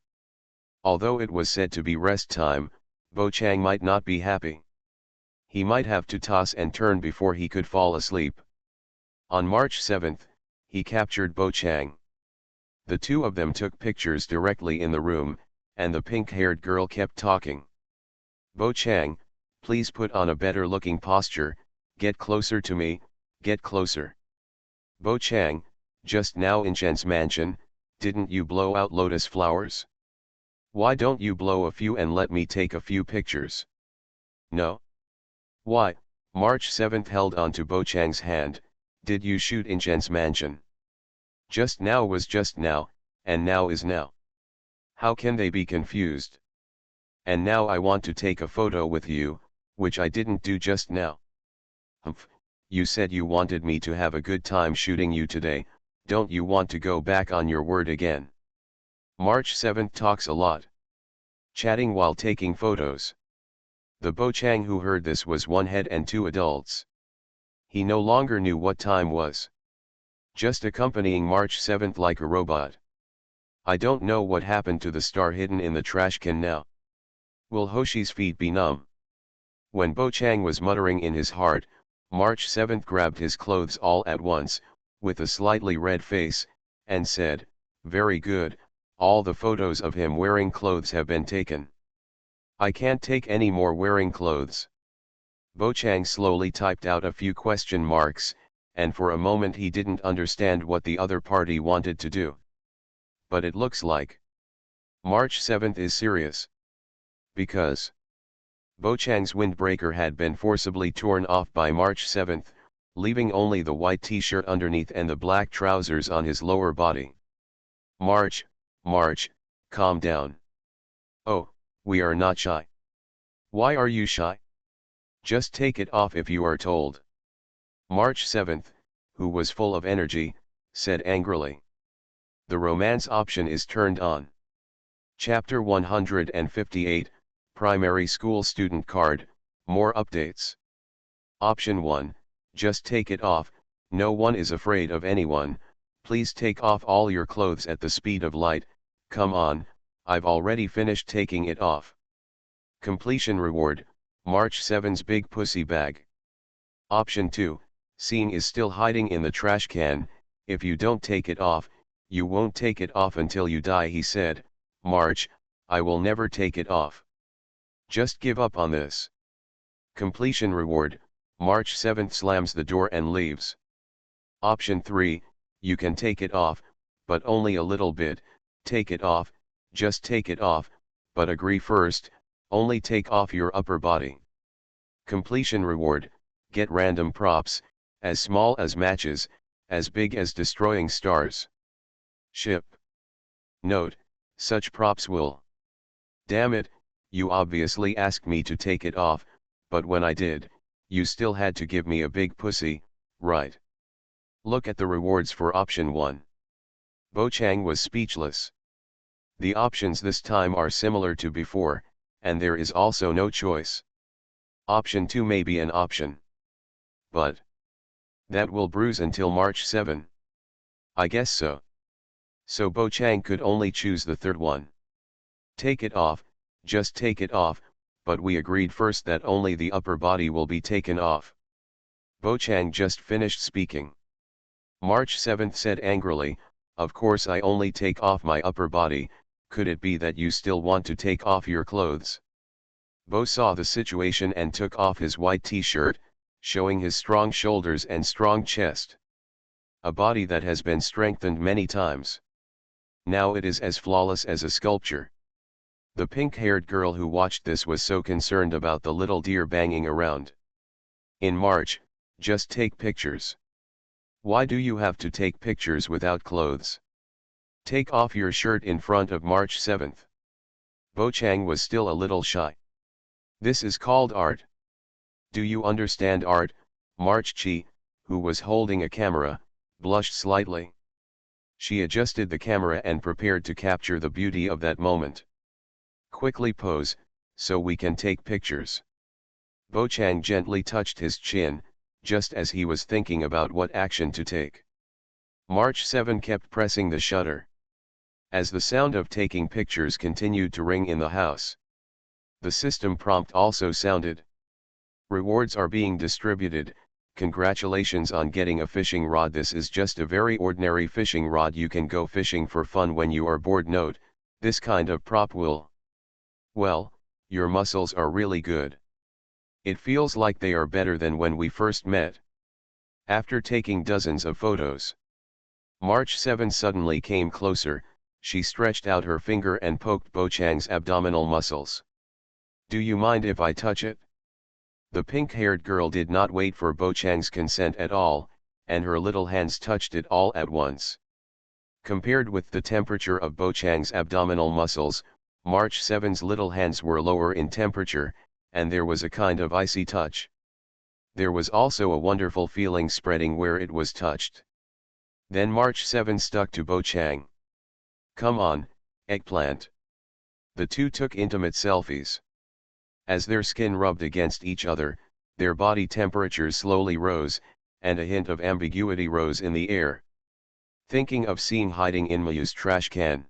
Although it was said to be rest time, Bo Chang might not be happy. He might have to toss and turn before he could fall asleep. On March 7th, he captured Bo Chang. The two of them took pictures directly in the room, and the pink-haired girl kept talking. Bo Chang, please put on a better-looking posture, get closer to me, get closer. Bo Chang, just now in Chen's mansion, didn't you blow out lotus flowers? Why don't you blow a few and let me take a few pictures? No. Why? March 7th held on to Bo Chang's hand. Did you shoot in Chen's mansion? Just now was just now, and now is now. How can they be confused? And now I want to take a photo with you, which I didn't do just now. Humph, you said you wanted me to have a good time shooting you today, don't you want to go back on your word again? March 7th talks a lot. Chatting while taking photos. The Bo Chang who heard this was one head and two adults. He no longer knew what time was. Just accompanying March 7th like a robot. I don't know what happened to the star hidden in the trash can now. Will Hoshi's feet be numb? When Bo Chang was muttering in his heart, March 7th grabbed his clothes all at once, with a slightly red face, and said, "Very good, all the photos of him wearing clothes have been taken. I can't take any more wearing clothes." Bo Chang slowly typed out a few question marks, and for a moment he didn't understand what the other party wanted to do. But it looks like March 7th is serious. Because Bo Chang's windbreaker had been forcibly torn off by March 7th, leaving only the white t-shirt underneath and the black trousers on his lower body. March, calm down. Oh, we are not shy. Why are you shy? Just take it off if you are told. March 7th, who was full of energy, said angrily. The romance option is turned on. Chapter 158, Primary School Student Card, more updates. Option 1, just take it off, no one is afraid of anyone, please take off all your clothes at the speed of light, come on, I've already finished taking it off. Completion reward, March 7's big pussy bag. Option 2, Seeing is still hiding in the trash can, if you don't take it off, you won't take it off until you die, he said. March, I will never take it off. Just give up on this. Completion reward, March 7th slams the door and leaves. Option 3, you can take it off, but only a little bit, take it off, just take it off, but agree first, only take off your upper body. Completion reward, get random props, as small as matches, as big as destroying stars. Ship. Note, such props will. Damn it, you obviously asked me to take it off, but when I did, you still had to give me a big pussy, right? Look at the rewards for option 1. Bo Chang was speechless. The options this time are similar to before, and there is also no choice. Option 2 may be an option. But that will bruise until March 7. I guess so. So Bo Chang could only choose the third one. Take it off, just take it off, but we agreed first that only the upper body will be taken off. Bo Chang just finished speaking. March 7th said angrily, of course I only take off my upper body, could it be that you still want to take off your clothes? Bo saw the situation and took off his white t-shirt, showing his strong shoulders and strong chest. A body that has been strengthened many times. Now it is as flawless as a sculpture. The pink-haired girl who watched this was so concerned about the little deer banging around. In March, just take pictures. Why do you have to take pictures without clothes? Take off your shirt in front of March 7th. Bo Chang was still a little shy. This is called art. Do you understand art? March Chi, who was holding a camera, blushed slightly. She adjusted the camera and prepared to capture the beauty of that moment. Quickly pose, so we can take pictures. Bo Chang gently touched his chin, just as he was thinking about what action to take. March 7 kept pressing the shutter. As the sound of taking pictures continued to ring in the house, the system prompt also sounded. Rewards are being distributed. Congratulations on getting a fishing rod. This is just a very ordinary fishing rod. You can go fishing for fun when you are bored. Note, this kind of prop will. Well, your muscles are really good. It feels like they are better than when we first met. After taking dozens of photos, March 7 suddenly came closer. She stretched out her finger and poked Bo Chang's abdominal muscles. Do you mind if I touch it? The pink-haired girl did not wait for Bo Chang's consent at all, and her little hands touched it all at once. Compared with the temperature of Bo Chang's abdominal muscles, March 7's little hands were lower in temperature, and there was a kind of icy touch. There was also a wonderful feeling spreading where it was touched. Then March 7 stuck to Bo Chang. Come on, eggplant. The two took intimate selfies. As their skin rubbed against each other, their body temperatures slowly rose, and a hint of ambiguity rose in the air. Thinking of scene hiding in Mayu's trash can,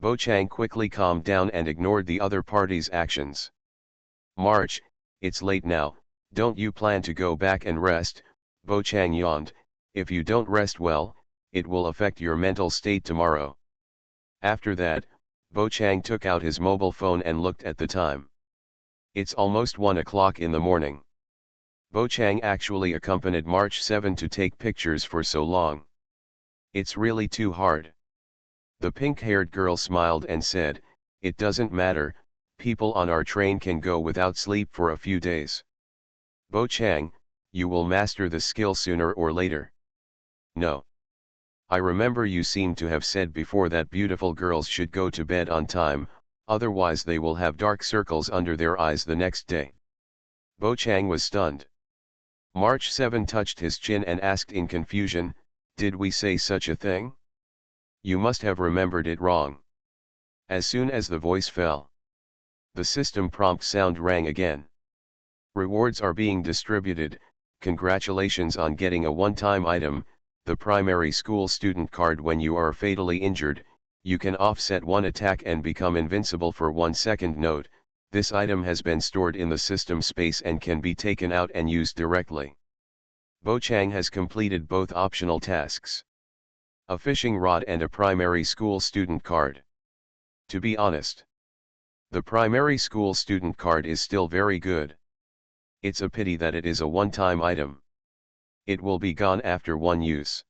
Bo Chang quickly calmed down and ignored the other party's actions. March, it's late now, don't you plan to go back and rest? Bo Chang yawned. If you don't rest well, it will affect your mental state tomorrow. After that, Bo Chang took out his mobile phone and looked at the time. It's almost 1 o'clock in the morning. Bo Chang actually accompanied March 7 to take pictures for so long. It's really too hard. The pink-haired girl smiled and said, it doesn't matter, people on our train can go without sleep for a few days. Bo Chang, you will master the skill sooner or later. No. I remember you seemed to have said before that beautiful girls should go to bed on time, otherwise they will have dark circles under their eyes the next day. Bo Chang was stunned. March 7 touched his chin and asked in confusion, did we say such a thing? You must have remembered it wrong. As soon as the voice fell, the system prompt sound rang again. Rewards are being distributed. Congratulations on getting a one-time item, the primary school student card. When you are fatally injured, you can offset one attack and become invincible for 1 second. Note, this item has been stored in the system space and can be taken out and used directly. Bo Chang has completed both optional tasks: a fishing rod and a primary school student card. To be honest, the primary school student card is still very good. It's a pity that it is a one-time item. It will be gone after one use.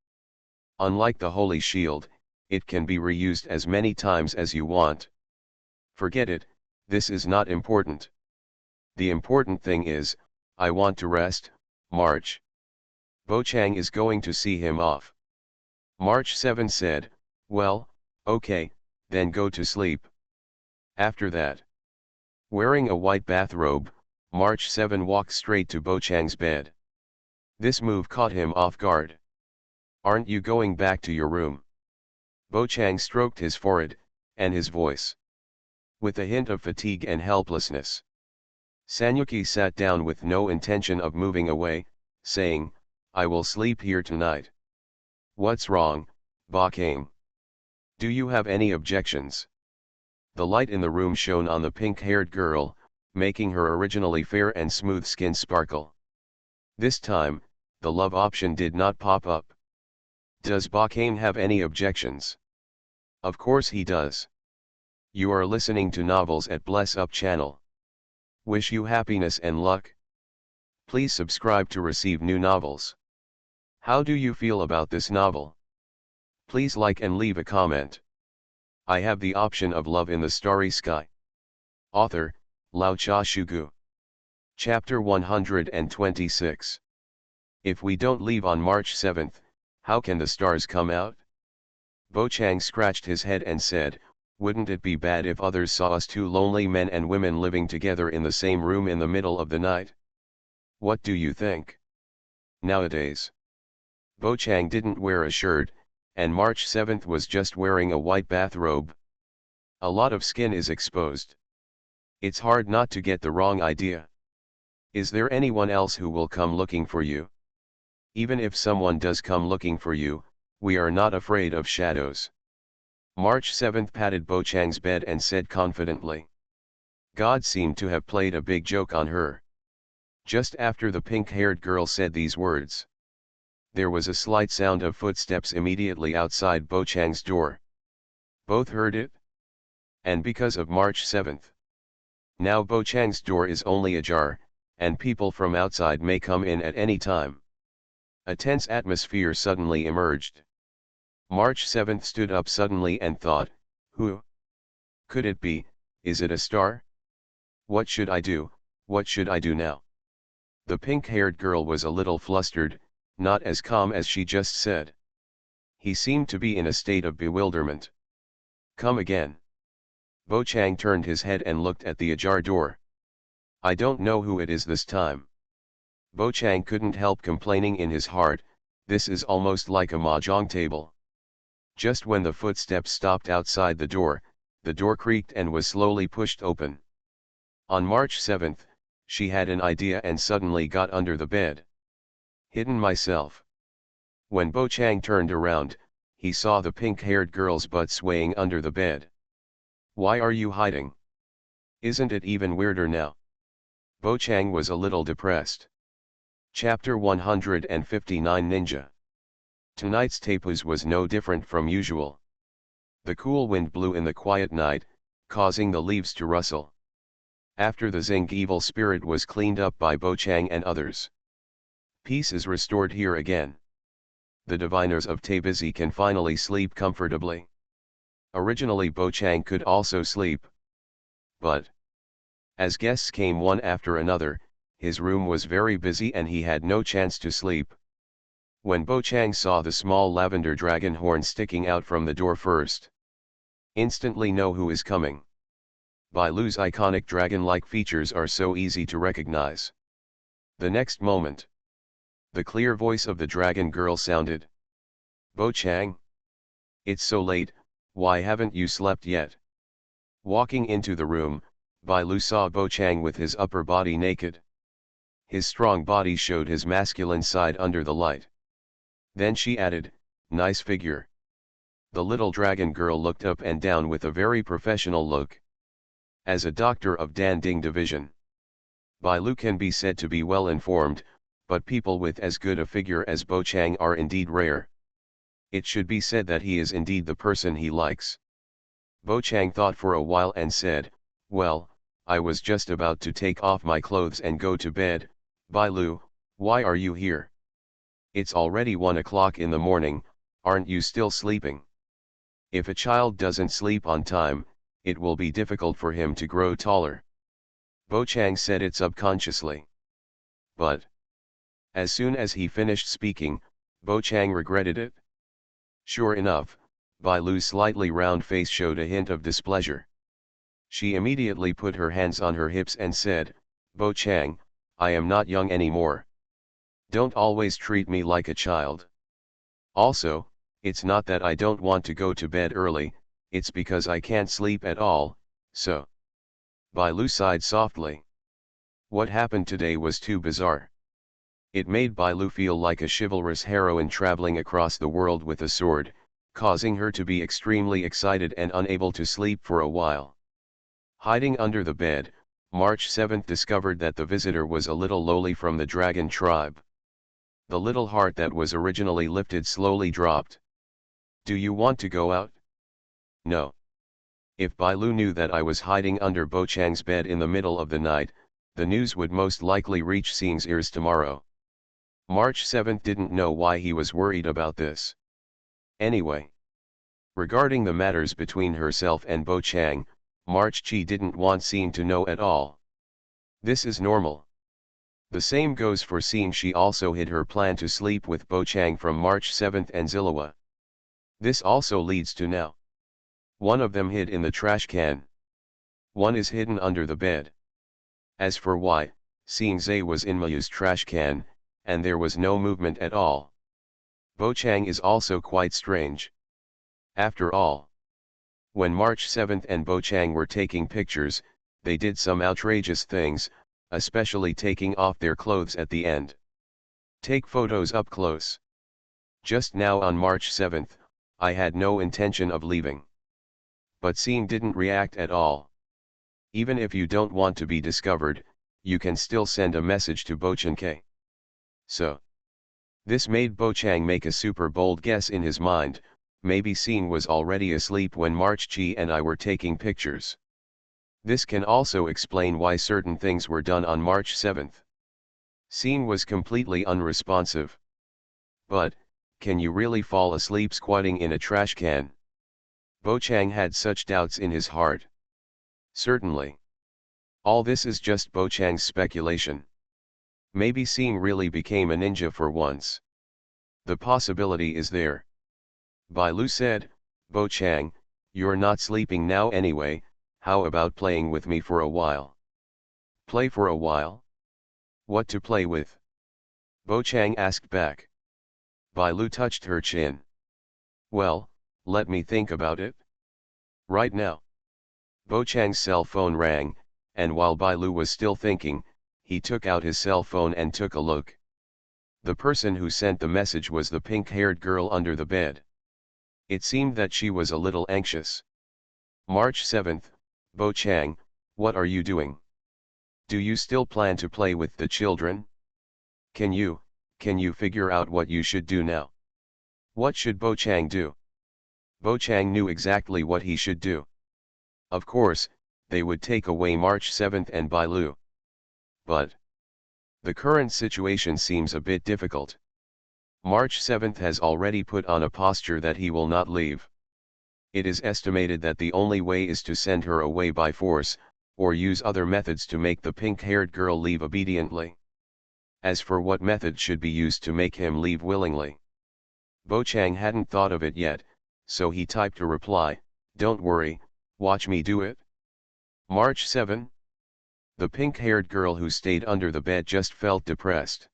Unlike the Holy Shield, it can be reused as many times as you want. Forget it, this is not important. The important thing is, I want to rest, March. Bo Chang is going to see him off. March 7 said, well, okay, then go to sleep. After that, wearing a white bathrobe, March 7 walked straight to Bo Chang's bed. This move caught him off guard. Aren't you going back to your room? Bo Chang stroked his forehead, and his voice, with a hint of fatigue and helplessness. Sanyuki sat down with no intention of moving away, saying, I will sleep here tonight. What's wrong, Ba Kang? Do you have any objections? The light in the room shone on the pink-haired girl, making her originally fair and smooth skin sparkle. This time, the love option did not pop up. Does Ba Kang have any objections? Of course he does. You are listening to Novels at Bless Up channel. Wish you happiness and luck. Please subscribe to receive new novels. How do you feel about this novel? Please like and leave a comment. I have the option of Love in the Starry Sky. Author, Lao Cha Shugu. Chapter 126. If we don't leave on March 7th, how can the stars come out? Bo Chang scratched his head and said, wouldn't it be bad if others saw us two lonely men and women living together in the same room in the middle of the night? What do you think? Nowadays, Bo Chang didn't wear a shirt, and March 7th was just wearing a white bathrobe. A lot of skin is exposed. It's hard not to get the wrong idea. Is there anyone else who will come looking for you? Even if someone does come looking for you, we are not afraid of shadows. March 7th patted Bo Chang's bed and said confidently. God seemed to have played a big joke on her. Just after the pink-haired girl said these words, there was a slight sound of footsteps immediately outside Bo Chang's door. Both heard it. And because of March 7th, now Bo Chang's door is only ajar, and people from outside may come in at any time. A tense atmosphere suddenly emerged. March 7th stood up suddenly and thought, who could it be? Is it a star? What should I do? What should I do now? The pink-haired girl was a little flustered, not as calm as she just said. He seemed to be in a state of bewilderment. Come again. Bo Chang turned his head and looked at the ajar door. I don't know who it is this time. Bo Chang couldn't help complaining in his heart, this is almost like a mahjong table. Just when the footsteps stopped outside the door creaked and was slowly pushed open. On March 7th, she had an idea and suddenly got under the bed. Hidden myself. When Bo Chang turned around, he saw the pink-haired girl's butt swaying under the bed. Why are you hiding? Isn't it even weirder now? Bo Chang was a little depressed. Chapter 159 Ninja. Tonight's tapus was no different from usual. The cool wind blew in the quiet night, causing the leaves to rustle. After the Zing evil spirit was cleaned up by Bo Chang and others, peace is restored here again. The diviners of Tabizi can finally sleep comfortably. Originally Bo Chang could also sleep. But as guests came one after another, his room was very busy and he had no chance to sleep. When Bo Chang saw the small lavender dragon horn sticking out from the door first, instantly know who is coming. Bai Lu's iconic dragon-like features are so easy to recognize. The next moment, the clear voice of the dragon girl sounded. Bo Chang? It's so late, why haven't you slept yet? Walking into the room, Bai Lu saw Bo Chang with his upper body naked. His strong body showed his masculine side under the light. Then she added, nice figure. The little dragon girl looked up and down with a very professional look. As a doctor of Danding Division, Bai Lu can be said to be well informed, but people with as good a figure as Bo Chang are indeed rare. It should be said that he is indeed the person he likes. Bo Chang thought for a while and said, well, I was just about to take off my clothes and go to bed. Bai Lu, why are you here? It's already 1 o'clock in the morning, aren't you still sleeping? If a child doesn't sleep on time, it will be difficult for him to grow taller. Bo Chang said it subconsciously. But as soon as he finished speaking, Bo Chang regretted it. Sure enough, Bai Lu's slightly round face showed a hint of displeasure. She immediately put her hands on her hips and said, Bo Chang, I am not young anymore. Don't always treat me like a child. Also, it's not that I don't want to go to bed early, it's because I can't sleep at all, so. Bai Lu sighed softly. What happened today was too bizarre. It made Bai Lu feel like a chivalrous heroine traveling across the world with a sword, causing her to be extremely excited and unable to sleep for a while. Hiding under the bed, March 7th discovered that the visitor was a little lowly from the dragon tribe. The little heart that was originally lifted slowly dropped. Do you want to go out? No. If Bai Lu knew that I was hiding under Bo Chang's bed in the middle of the night, the news would most likely reach Xing's ears tomorrow. March 7th didn't know why he was worried about this. Anyway, regarding the matters between herself and Bo Chang, March Chi didn't want Xing to know at all. This is normal. The same goes for Scene. She also hid her plan to sleep with Bo Chang from March 7 and Zillowa. This also leads to now. One of them hid in the trash can. One is hidden under the bed. As for why, Scene Zay was in Mayu's trash can, and there was no movement at all. Bo Chang is also quite strange. After all, when March 7 and Bo Chang were taking pictures, they did some outrageous things, especially taking off their clothes at the end. Take photos up close. Just now on March 7, I had no intention of leaving. But Scene didn't react at all. Even if you don't want to be discovered, you can still send a message to Bo Chang K. So, this made Bo Chang make a super bold guess in his mind. Maybe Scene was already asleep when March Chi and I were taking pictures. This can also explain why certain things were done on March 7. Scene was completely unresponsive. But, can you really fall asleep squatting in a trash can? Bo Chang had such doubts in his heart. Certainly. All this is just Bo Chang's speculation. Maybe Scene really became a ninja for once. The possibility is there. Bai Lu said, Bo Chang, you're not sleeping now anyway, how about playing with me for a while? Play for a while? What to play with? Bo Chang asked back. Bai Lu touched her chin. Well, let me think about it. Right now. Bo Chang's cell phone rang, and while Bai Lu was still thinking, he took out his cell phone and took a look. The person who sent the message was the pink-haired girl under the bed. It seemed that she was a little anxious. March 7, Bo Chang, what are you doing? Do you still plan to play with the children? Can you figure out what you should do now? What should Bo Chang do? Bo Chang knew exactly what he should do. Of course, they would take away March 7 and Bai Lu. But the current situation seems a bit difficult. March 7 has already put on a posture that he will not leave. It is estimated that the only way is to send her away by force, or use other methods to make the pink-haired girl leave obediently. As for what method should be used to make him leave willingly, Bo Chang hadn't thought of it yet, so he typed a reply, don't worry, watch me do it. March 7. The pink-haired girl who stayed under the bed just felt depressed.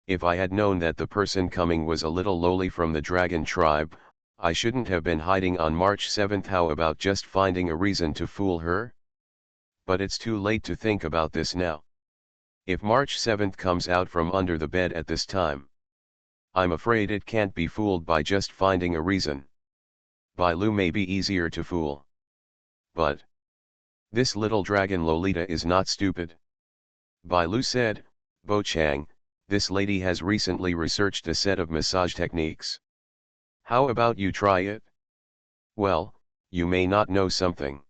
If I had known that the person coming was a little lowly from the dragon tribe, I shouldn't have been hiding on March 7. How about just finding a reason to fool her? But it's too late to think about this now. If March 7 comes out from under the bed at this time, I'm afraid it can't be fooled by just finding a reason. Bai Lu may be easier to fool. But this little dragon Lolita is not stupid. Bai Lu said, Bo Chang, this lady has recently researched a set of massage techniques. How about you try it? Well, you may not know something.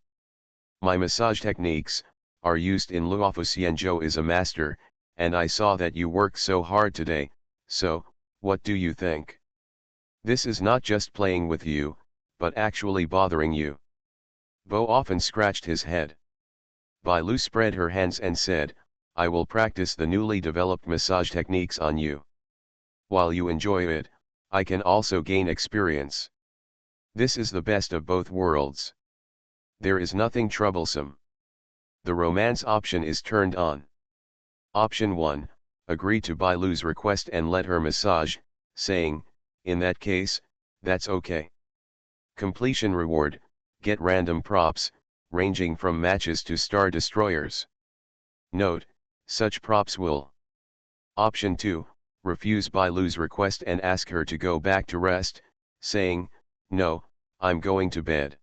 My massage techniques are used in Luofu Xianzhou is a master, and I saw that you worked so hard today, so, what do you think? This is not just playing with you, but actually bothering you. Bo often scratched his head. Bai Lu spread her hands and said, I will practice the newly developed massage techniques on you. While you enjoy it, I can also gain experience. This is the best of both worlds. There is nothing troublesome. The romance option is turned on. Option 1, agree to Bai Lu's request and let her massage, saying, in that case, that's okay. Completion reward, get random props, ranging from matches to star destroyers. Note, such props will. Option 2, refuse Bai Lu's request and ask her to go back to rest, saying, no, I'm going to bed.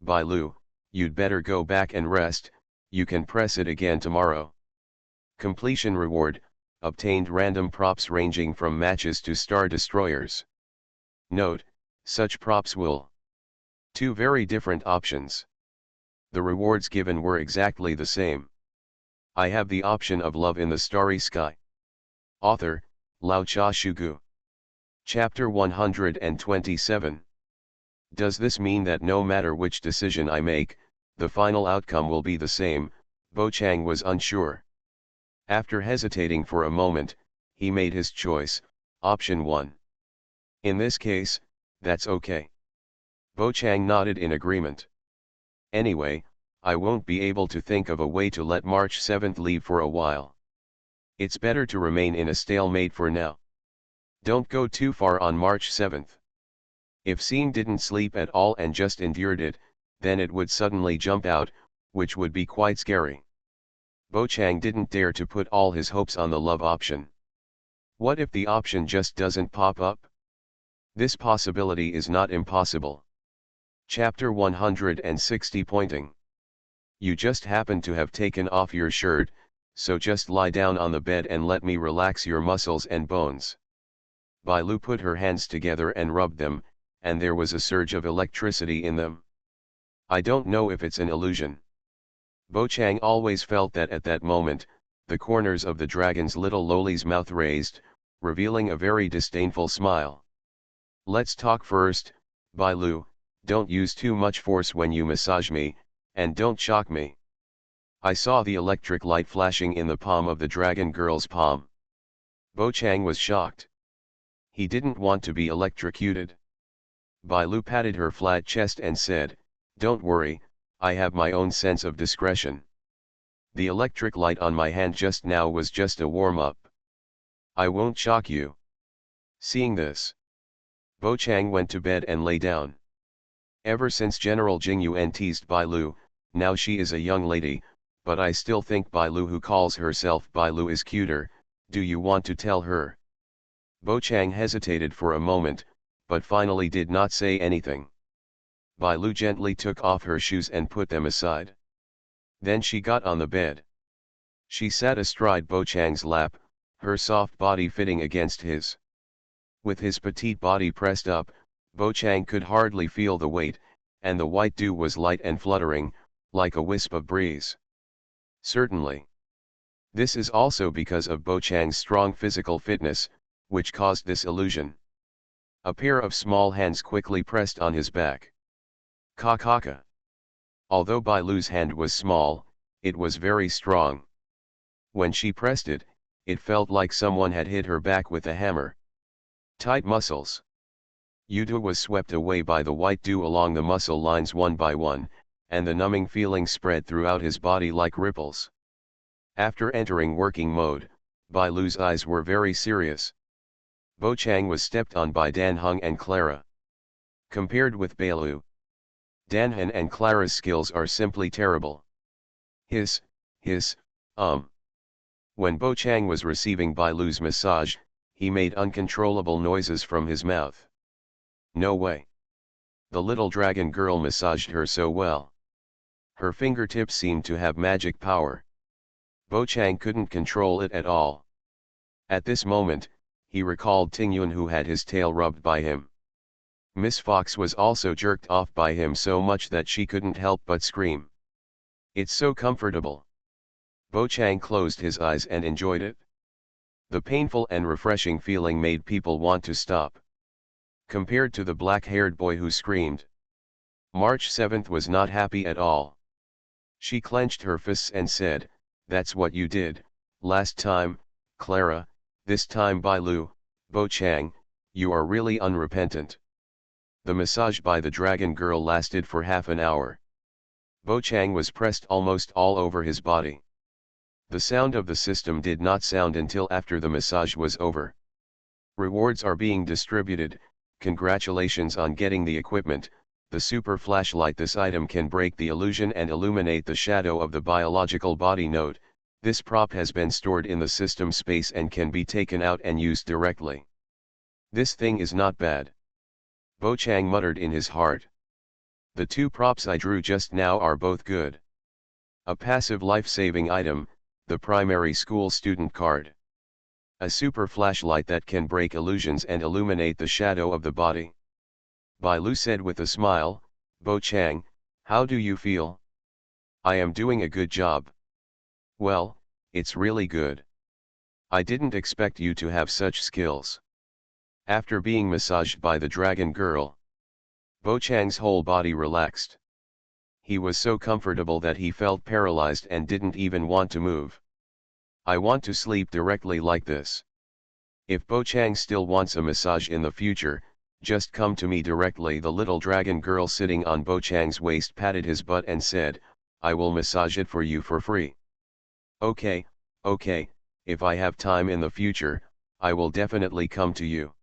Bai Lu, you'd better go back and rest, you can press it again tomorrow. Completion reward, obtained random props ranging from matches to star destroyers. Note, such props will. Two very different options. The rewards given were exactly the same. I have the option of love in the starry sky. Author, Lao Cha Shugu. Chapter 127. Does this mean that no matter which decision I make, the final outcome will be the same? Bo Chang was unsure. After hesitating for a moment, he made his choice, option 1. In this case, that's okay. Bo Chang nodded in agreement. Anyway, I won't be able to think of a way to let March 7th leave for a while. It's better to remain in a stalemate for now. Don't go too far on March 7th. If Scene didn't sleep at all and just endured it, then it would suddenly jump out, which would be quite scary. Bo Chang didn't dare to put all his hopes on the love option. What if the option just doesn't pop up? This possibility is not impossible. Chapter 160 Pointing. You just happen to have taken off your shirt, so just lie down on the bed and let me relax your muscles and bones. Bai Lu put her hands together and rubbed them, and there was a surge of electricity in them. I don't know if it's an illusion. Bo Chang always felt that at that moment, the corners of the dragon's little loli's mouth raised, revealing a very disdainful smile. Let's talk first, Bai Lu, don't use too much force when you massage me, and don't shock me. I saw the electric light flashing in the palm of the dragon girl's palm. Bo Chang was shocked. He didn't want to be electrocuted. Bai Lu patted her flat chest and said, "Don't worry, I have my own sense of discretion. The electric light on my hand just now was just a warm-up. I won't shock you." Seeing this, Bo Chang went to bed and lay down. Ever since General Jing Yuan teased Bai Lu, now she is a young lady, but I still think Bai Lu who calls herself Bai Lu is cuter. Do you want to tell her? Bo Chang hesitated for a moment, but finally did not say anything. Bai Lu gently took off her shoes and put them aside. Then she got on the bed. She sat astride Bo Chang's lap, her soft body fitting against his. With his petite body pressed up, Bo Chang could hardly feel the weight, and the white dew was light and fluttering, like a wisp of breeze. Certainly. This is also because of Bo Chang's strong physical fitness, which caused this illusion. A pair of small hands quickly pressed on his back. Ka. Although Bai Lu's hand was small, it was very strong. When she pressed it, it felt like someone had hit her back with a hammer. Tight muscles. Yudu was swept away by the white dew along the muscle lines one by one, and the numbing feeling spread throughout his body like ripples. After entering working mode, Bai Lu's eyes were very serious. Bo Chang was stepped on by Dan Heng and Clara. Compared with Bai Lu, Dan Heng and Clara's skills are simply terrible. When Bo Chang was receiving Bai Lu's massage, he made uncontrollable noises from his mouth. No way. The little dragon girl massaged her so well. Her fingertips seemed to have magic power. Bo Chang couldn't control it at all. At this moment, he recalled Ting Yun who had his tail rubbed by him. Miss Fox was also jerked off by him so much that she couldn't help but scream. It's so comfortable. Bo Chang closed his eyes and enjoyed it. The painful and refreshing feeling made people want to stop. Compared to the black-haired boy who screamed, March 7th was not happy at all. She clenched her fists and said, "That's what you did, last time, Clara, this time Bai Lu, Bo Chang, you are really unrepentant." The massage by the dragon girl lasted for half an hour. Bo Chang was pressed almost all over his body. The sound of the system did not sound until after the massage was over. Rewards are being distributed. Congratulations on getting the equipment, the super flashlight. This item can break the illusion and illuminate the shadow of the biological body. Note, this prop has been stored in the system space and can be taken out and used directly. This thing is not bad. Bo Chang muttered in his heart. The two props I drew just now are both good. A passive life-saving item, the primary school student card. A super flashlight that can break illusions and illuminate the shadow of the body. Bai Lu said with a smile, "Bo Chang, how do you feel?" "I am doing a good job." "Well, it's really good. I didn't expect you to have such skills." After being massaged by the dragon girl, Bo Chang's whole body relaxed. He was so comfortable that he felt paralyzed and didn't even want to move. I want to sleep directly like this. If Bo-Chang still wants a massage in the future, just come to me directly. The little dragon girl sitting on Bo-Chang's waist patted his butt and said, I will massage it for you for free. Okay, okay, if I have time in the future, I will definitely come to you.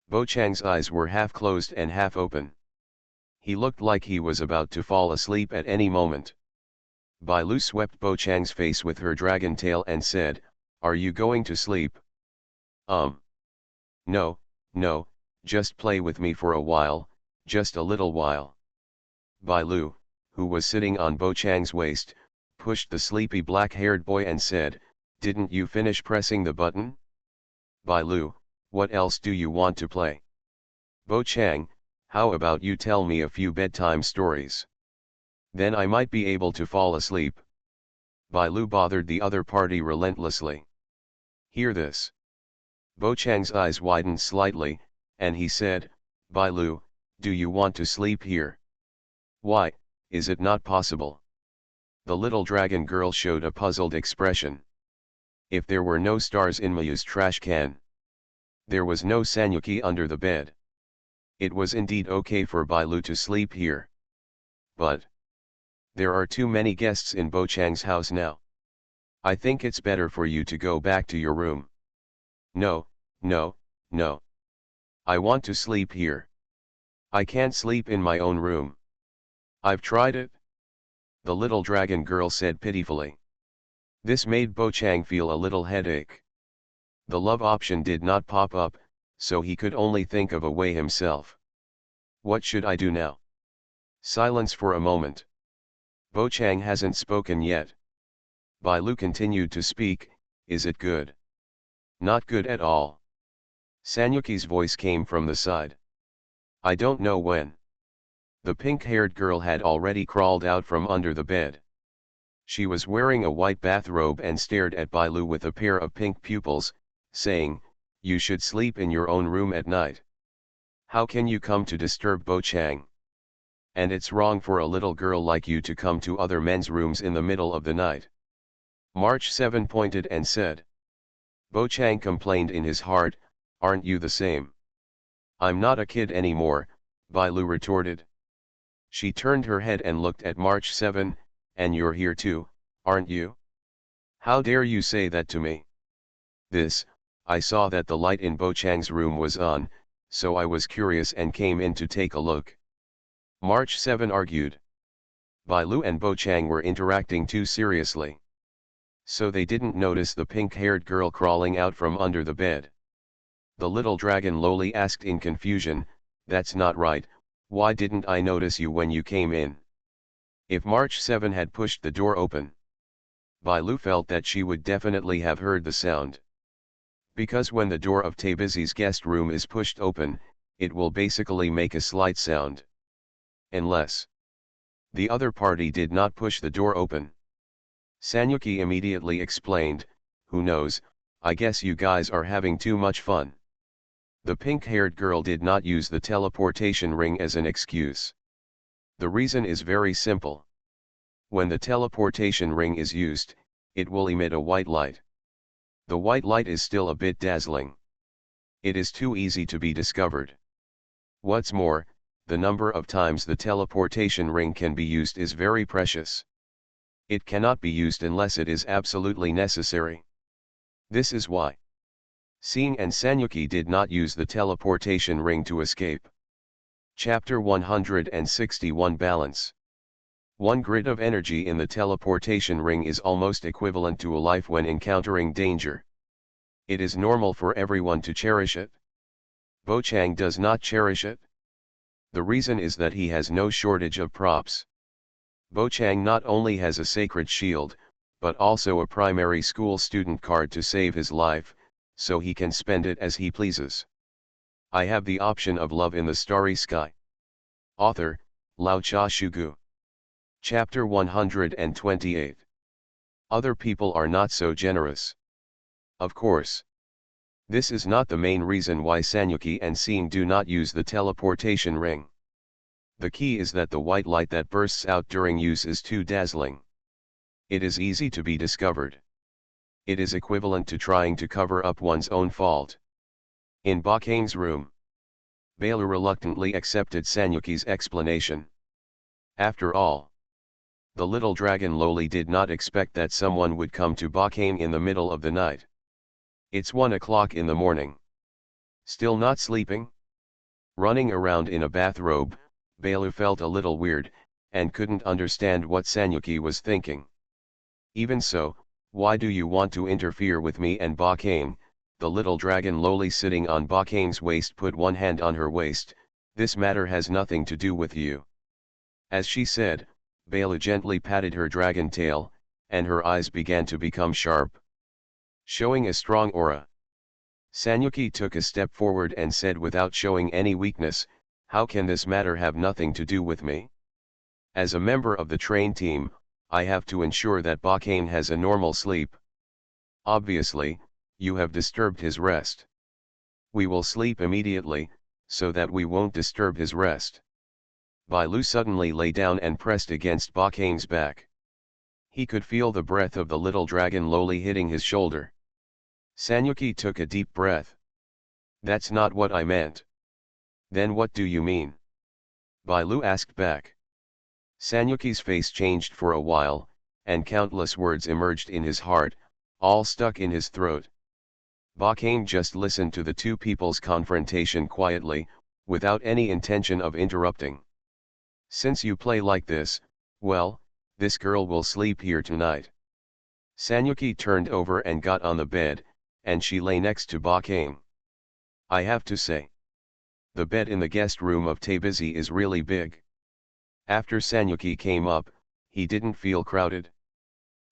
Bo-Chang's eyes were half closed and half open. He looked like he was about to fall asleep at any moment. Bai Lu swept Bo-Chang's face with her dragon tail and said, Are you going to sleep? No, no, just play with me for a while, just a little while. Bai Lu, who was sitting on Bo-Chang's waist, pushed the sleepy black-haired boy and said, Didn't you finish pressing the button? Bai Lu, what else do you want to play? Bo-Chang, how about you tell me a few bedtime stories? Then I might be able to fall asleep. Bai Lu bothered the other party relentlessly. Hear this. Bo-Chang's eyes widened slightly, and he said, Bai Lu, do you want to sleep here? Why, is it not possible? The little dragon girl showed a puzzled expression. If there were no stars in Mayu's trash can, there was no Sanyuki under the bed. It was indeed okay for Bai Lu to sleep here. But there are too many guests in Bo-Chang's house now. I think it's better for you to go back to your room. No, no, no. I want to sleep here. I can't sleep in my own room. I've tried it. The little dragon girl said pitifully. This made Bo-Chang feel a little headache. The love option did not pop up, so he could only think of a way himself. What should I do now? Silence for a moment. Bo-Chang hasn't spoken yet. Bai Lu continued to speak, Is it good? Not good at all. Sanyuki's voice came from the side. I don't know when. The pink-haired girl had already crawled out from under the bed. She was wearing a white bathrobe and stared at Bai Lu with a pair of pink pupils, saying, You should sleep in your own room at night. How can you come to disturb Bo-Chang? And it's wrong for a little girl like you to come to other men's rooms in the middle of the night. March 7 pointed and said. Bo-Chang complained in his heart, Aren't you the same? I'm not a kid anymore, Bai Lu retorted. She turned her head and looked at March 7, and you're here too, aren't you? How dare you say that to me? I saw that the light in Bo-Chang's room was on, so I was curious and came in to take a look. March 7 argued. Bai Lu and Bo-Chang were interacting too seriously. So they didn't notice the pink-haired girl crawling out from under the bed. The little dragon lowly asked in confusion, That's not right, why didn't I notice you when you came in? If March 7 had pushed the door open, Bai Lu felt that she would definitely have heard the sound. Because when the door of Tabizi's guest room is pushed open, it will basically make a slight sound. Unless the other party did not push the door open. Sanyuki immediately explained, Who knows, I guess you guys are having too much fun. The pink-haired girl did not use the teleportation ring as an excuse. The reason is very simple. When the teleportation ring is used, it will emit a white light. The white light is still a bit dazzling. It is too easy to be discovered. What's more, the number of times the teleportation ring can be used is very precious. It cannot be used unless it is absolutely necessary. This is why Sing and Sanyuki did not use the teleportation ring to escape. Chapter 161 Balance. One grid of energy in the teleportation ring is almost equivalent to a life when encountering danger. It is normal for everyone to cherish it. Bo-Chang does not cherish it. The reason is that he has no shortage of props. Bo-Chang not only has a sacred shield, but also a primary school student card to save his life, so he can spend it as he pleases. I have the option of love in the starry sky. Author, Lao Cha Shugu. Chapter 128. Other people are not so generous. Of course. This is not the main reason why Sanyuki and Sing do not use the teleportation ring. The key is that the white light that bursts out during use is too dazzling. It is easy to be discovered. It is equivalent to trying to cover up one's own fault. In Bakane's room, Baelu reluctantly accepted Sanyuki's explanation. After all, the little dragon Loli did not expect that someone would come to Bakane in the middle of the night. It's 1 o'clock in the morning. Still not sleeping? Running around in a bathrobe, Baelu felt a little weird, and couldn't understand what Sanyuki was thinking. Even so, why do you want to interfere with me and Bakane? The little dragon Loli sitting on Bakane's waist put one hand on her waist. This matter has nothing to do with you. As she said, Baelu gently patted her dragon tail, and her eyes began to become sharp, showing a strong aura. Sanyuki took a step forward and said without showing any weakness, "How can this matter have nothing to do with me? As a member of the train team, I have to ensure that Bakane has a normal sleep. Obviously, you have disturbed his rest. We will sleep immediately, so that we won't disturb his rest." Baelu suddenly lay down and pressed against Bakane's back. He could feel the breath of the little dragon Loli hitting his shoulder. Sanyuki took a deep breath. "That's not what I meant." "Then what do you mean?" Baelu asked back. Sanyuki's face changed for a while, and countless words emerged in his heart, all stuck in his throat. Bakane just listened to the two people's confrontation quietly, without any intention of interrupting. "Since you play like this, well, this girl will sleep here tonight." Sanyuki turned over and got on the bed, and she lay next to Bakane. "I have to say, the bed in the guest room of Tabizi is really big." After Sanyuki came up, he didn't feel crowded.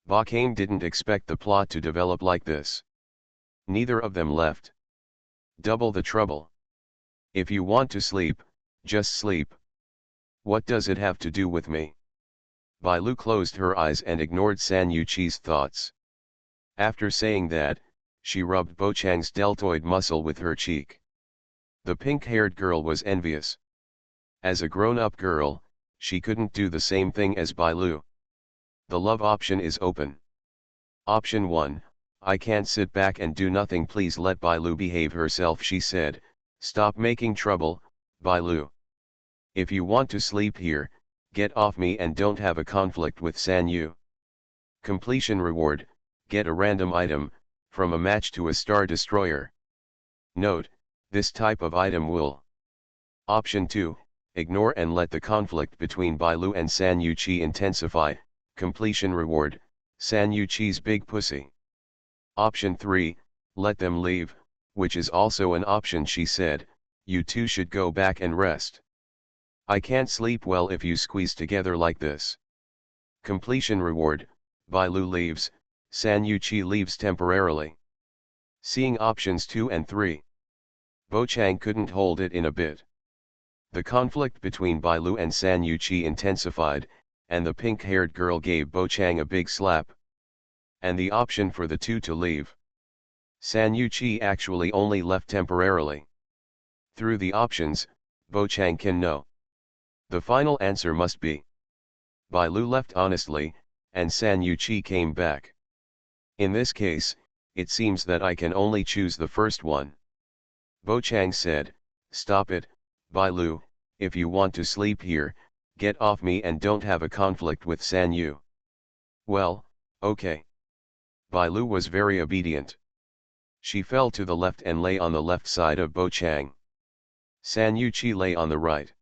Bakane didn't expect the plot to develop like this. Neither of them left. Double the trouble. If you want to sleep, just sleep. What does it have to do with me? Baelu closed her eyes and ignored Sanyuchi's thoughts. After saying that, she rubbed Bochang's deltoid muscle with her cheek. The pink-haired girl was envious. As a grown-up girl, she couldn't do the same thing as Baelu. The love option is open. Option 1, "I can't sit back and do nothing, please let Baelu behave herself," she said. "Stop making trouble, Baelu. If you want to sleep here, get off me and don't have a conflict with Sanyu." Completion reward, get a random item, from a match to a star destroyer. Note, this type of item will. Option 2, ignore and let the conflict between Baelu and Sanyuchi intensify. Completion reward, Sanyuchi's big pussy. Option 3, let them leave, which is also an option. She said, "You two should go back and rest. I can't sleep well if you squeeze together like this." Completion reward, Baelu leaves, Sanyuchi leaves temporarily. Seeing options 2 and 3, Bochang couldn't hold it in a bit. The conflict between Baelu and Sanyuchi intensified, and the pink-haired girl gave Bochang a big slap. And the option for the two to leave. Sanyuchi actually only left temporarily. Through the options, Bochang can know. The final answer must be. Baelu left honestly, and Sanyuchi came back. In this case, it seems that I can only choose the first one. Bochang said, "Stop it, Baelu, if you want to sleep here, get off me and don't have a conflict with Sanyu." "Well, okay." Baelu was very obedient. She fell to the left and lay on the left side of Bochang. Sanyuchi lay on the right.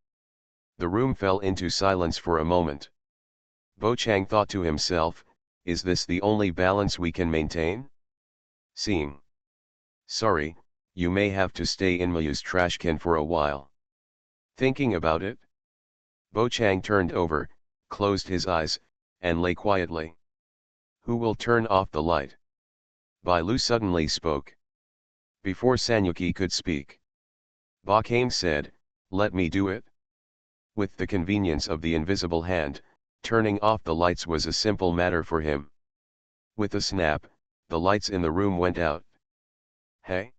The room fell into silence for a moment. Bochang thought to himself, "Is this the only balance we can maintain?" Seeing. "Sorry, you may have to stay in Mayu's trash can for a while." Thinking about it, Bochang turned over, closed his eyes, and lay quietly. "Who will turn off the light?" Baelu suddenly spoke. Before Sanyuki could speak, Bakane said, "Let me do it." With the convenience of the invisible hand, turning off the lights was a simple matter for him. With a snap, the lights in the room went out. "Hey?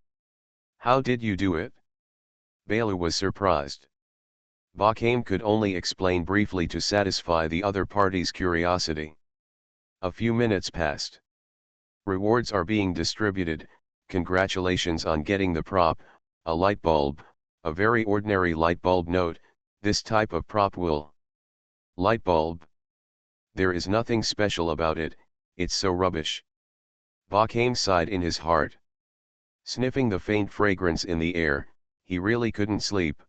How did you do it?" Baelu was surprised. Bakane could only explain briefly to satisfy the other party's curiosity. A few minutes passed. Rewards are being distributed. Congratulations on getting the prop, a light bulb, a very ordinary light bulb. Note, this type of prop will. Light bulb. There is nothing special about it, it's so rubbish. Bakame sighed in his heart. Sniffing the faint fragrance in the air, he really couldn't sleep.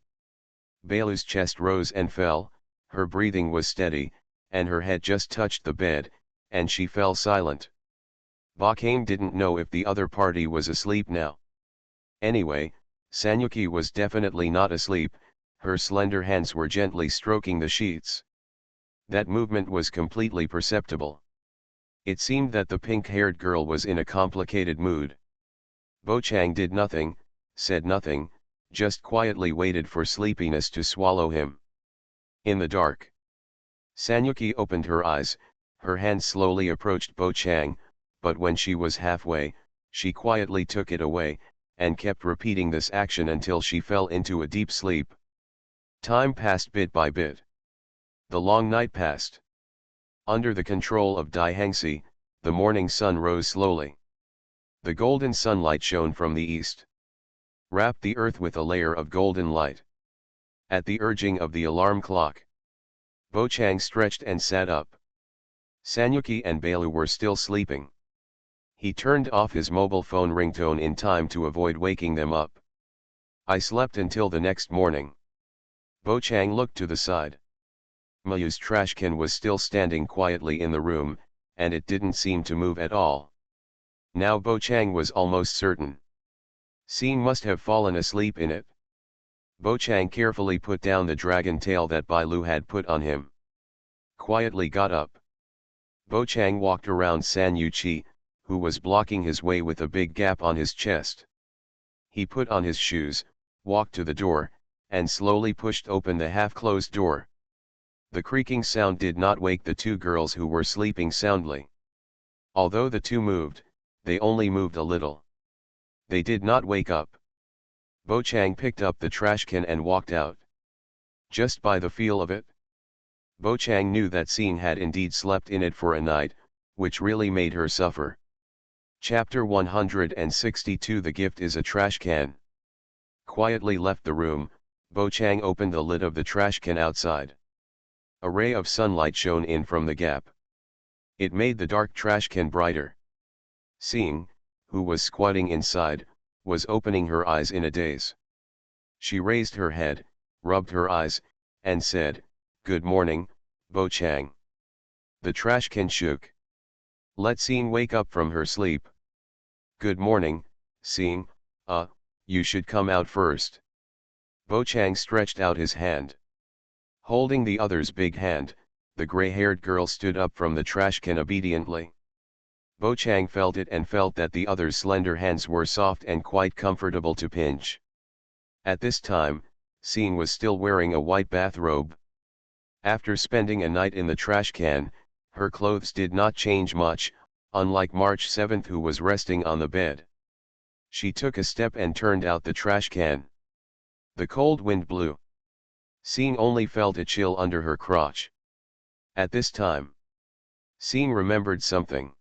Bailu's chest rose and fell, her breathing was steady, and her head just touched the bed, and she fell silent. Bakame didn't know if the other party was asleep now. Anyway, Sanyuki was definitely not asleep, her slender hands were gently stroking the sheets. That movement was completely perceptible. It seemed that the pink-haired girl was in a complicated mood. Bochang did nothing, said nothing, just quietly waited for sleepiness to swallow him. In the dark, Sanyuki opened her eyes, her hand slowly approached Bochang, but when she was halfway, she quietly took it away, and kept repeating this action until she fell into a deep sleep. Time passed bit by bit. The long night passed. Under the control of Dai Hengxi, the morning sun rose slowly. The golden sunlight shone from the east, wrapped the earth with a layer of golden light. At the urging of the alarm clock, Bochang stretched and sat up. Sanyuki and Bailu were still sleeping. He turned off his mobile phone ringtone in time to avoid waking them up. I slept until the next morning. Bochang looked to the side. Mayu's trash can was still standing quietly in the room, and it didn't seem to move at all. Now Bochang was almost certain Xing must have fallen asleep in it. Bochang carefully put down the dragon tail that Bailu had put on him. Quietly got up. Bochang walked around Sanyuki, who was blocking his way with a big gap on his chest. He put on his shoes, walked to the door, and slowly pushed open the half-closed door. The creaking sound did not wake the two girls who were sleeping soundly. Although the two moved, they only moved a little. They did not wake up. Bochang picked up the trash can and walked out. Just by the feel of it, Bochang knew that Xing had indeed slept in it for a night, which really made her suffer. Chapter 162 The gift is a trash can. Quietly left the room, Bochang opened the lid of the trash can outside. A ray of sunlight shone in from the gap. It made the dark trash can brighter. Xing, who was squatting inside, was opening her eyes in a daze. She raised her head, rubbed her eyes, and said, "Good morning, Bochang." The trash can shook. Let Xing wake up from her sleep. "Good morning, Xing, you should come out first." Bochang stretched out his hand. Holding the other's big hand, the gray-haired girl stood up from the trash can obediently. Bochang felt it and felt that the other's slender hands were soft and quite comfortable to pinch. At this time, Xing was still wearing a white bathrobe. After spending a night in the trash can, her clothes did not change much, unlike March 7th who was resting on the bed. She took a step and turned out the trash can. The cold wind blew. Xing only felt a chill under her crotch. At this time, Xing remembered something.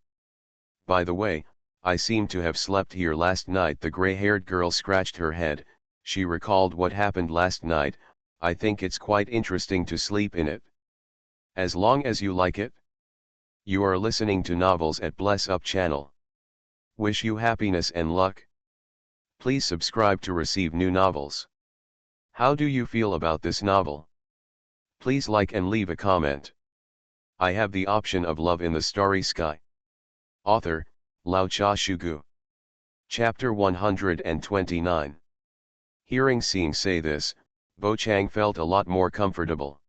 "By the way, I seem to have slept here last night." The gray-haired girl scratched her head. She recalled what happened last night. "I think it's quite interesting to sleep in it. As long as you like it." You are listening to novels at Bless Up channel. Wish you happiness and luck. Please subscribe to receive new novels. How do you feel about this novel? Please like and leave a comment. I have the option of love in the starry sky. Author, Lao Cha Shugu. Chapter 129. Hearing Xing say this, Bochang felt a lot more comfortable.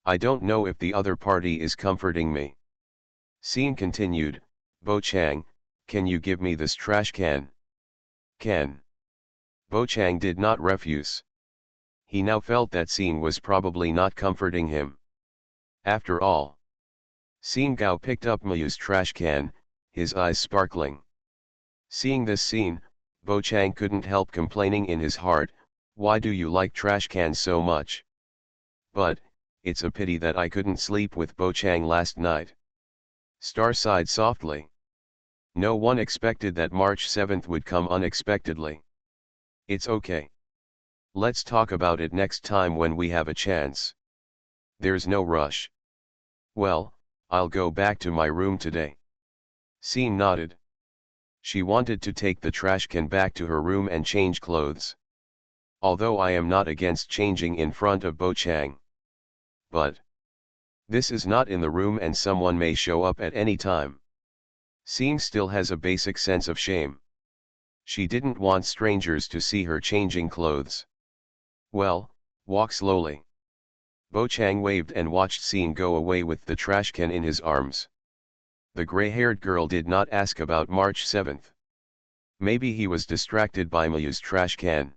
"I don't know if the other party is comforting me." Xing continued, "Bochang, can you give me this trash can?" "Can." Bochang did not refuse. He now felt that Xing was probably not comforting him. After all, Xing Gao picked up Mayu's trash can, his eyes sparkling. Seeing this scene, Bochang couldn't help complaining in his heart, "Why do you like trash cans so much? But, it's a pity that I couldn't sleep with Bochang last night." Star sighed softly. No one expected that March 7th would come unexpectedly. It's okay. Let's talk about it next time when we have a chance. There's no rush. Well, I'll go back to my room today. Scene nodded. She wanted to take the trash can back to her room and change clothes. Although I am not against changing in front of Bo Chang. But this is not in the room and someone may show up at any time. Scene still has a basic sense of shame. She didn't want strangers to see her changing clothes. Well, walk slowly. Bo Chang waved and watched Scene go away with the trash can in his arms. The gray-haired girl did not ask about March 7th. Maybe he was distracted by Mayu's trash can.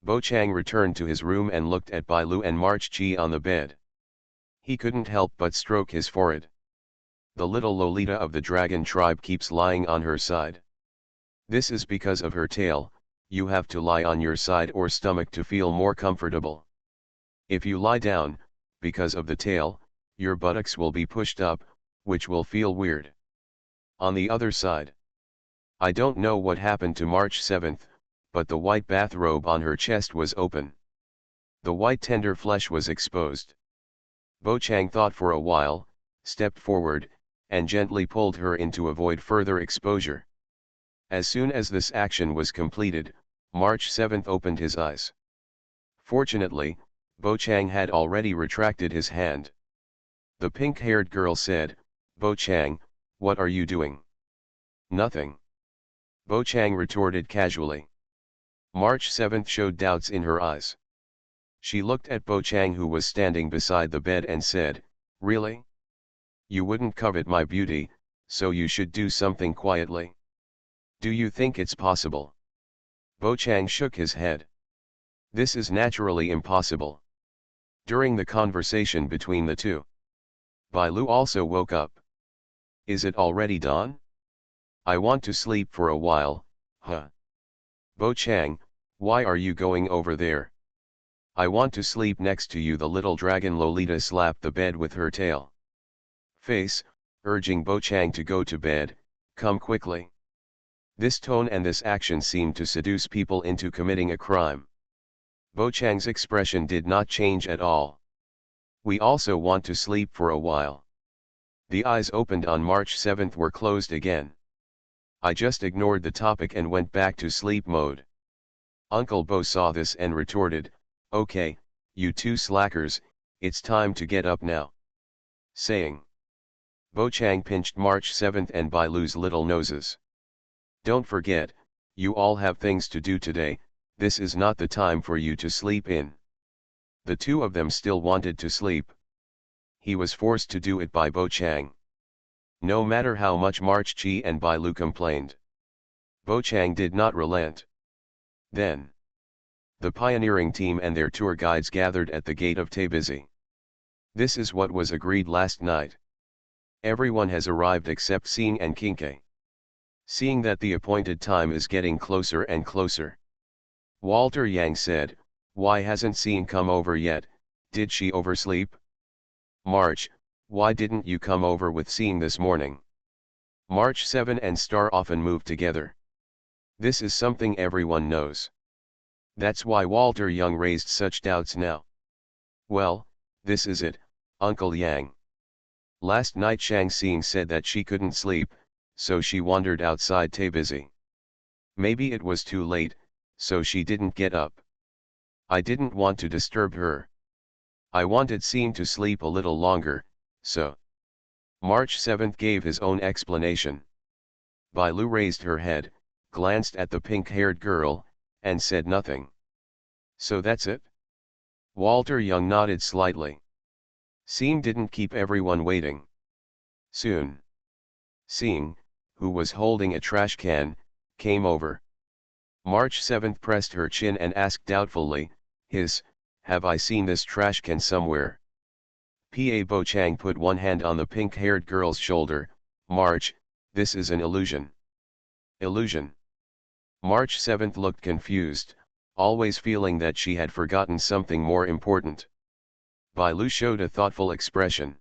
Bo Chang returned to his room and looked at Bai Lu and March Chi on the bed. He couldn't help but stroke his forehead. The little Lolita of the dragon tribe keeps lying on her side. This is because of her tail. You have to lie on your side or stomach to feel more comfortable. If you lie down, because of the tail, your buttocks will be pushed up, which will feel weird. On the other side. I don't know what happened to March 7th, but the white bathrobe on her chest was open. The white tender flesh was exposed. Bo Chang thought for a while, stepped forward, and gently pulled her in to avoid further exposure. As soon as this action was completed, March 7th opened his eyes. Fortunately, Bo Chang had already retracted his hand. The pink-haired girl said, "Bo Chang, what are you doing?" "Nothing." Bo Chang retorted casually. March 7th showed doubts in her eyes. She looked at Bo Chang who was standing beside the bed and said, "Really? You wouldn't covet my beauty, so you should do something quietly. Do you think it's possible?" Bo Chang shook his head. "This is naturally impossible." During the conversation between the two, Bai Lu also woke up. "Is it already dawn? I want to sleep for a while, huh?" "Bo Chang, why are you going over there?" "I want to sleep next to you." The little dragon Lolita slapped the bed with her tail. Face, urging Bo Chang to go to bed, "Come quickly." This tone and this action seemed to seduce people into committing a crime. Bo Chang's expression did not change at all. "We also want to sleep for a while." The eyes opened on March 7th were closed again. I just ignored the topic and went back to sleep mode. Uncle Bo saw this and retorted, "Okay, you two slackers, it's time to get up now." Saying. Bo Chang pinched March 7th and Bai Lu's little noses. "Don't forget, you all have things to do today. This is not the time for you to sleep in." The two of them still wanted to sleep. He was forced to do it by Bo Chang. No matter how much March Chi and Bai Lu complained, Bo Chang did not relent. Then, the pioneering team and their tour guides gathered at the gate of Tabizi. This is what was agreed last night. Everyone has arrived except Sing and Kinke. Seeing that the appointed time is getting closer and closer, Walter Yang said, "Why hasn't Sing come over yet? Did she oversleep?" "March, why didn't you come over with Sing this morning?" March 7 and Star often move together. This is something everyone knows. That's why Walter Young raised such doubts now. "Well, this is it, Uncle Yang. Last night Shang Xing said that she couldn't sleep, so she wandered outside Tabizi. Maybe it was too late, so she didn't get up. I didn't want to disturb her. I wanted Xing to sleep a little longer, so." March 7 gave his own explanation. Bai Lu raised her head, glanced at the pink-haired girl, and said nothing. "So that's it?" Walter Young nodded slightly. Xing didn't keep everyone waiting. Soon, Xing, who was holding a trash can, came over. March 7 pressed her chin and asked doubtfully, "Have I seen this trash can somewhere?" Pa Bo Chang put one hand on the pink-haired girl's shoulder. "March, this is an illusion." "Illusion?" March 7 looked confused, always feeling that she had forgotten something more important. Bai Lu showed a thoughtful expression.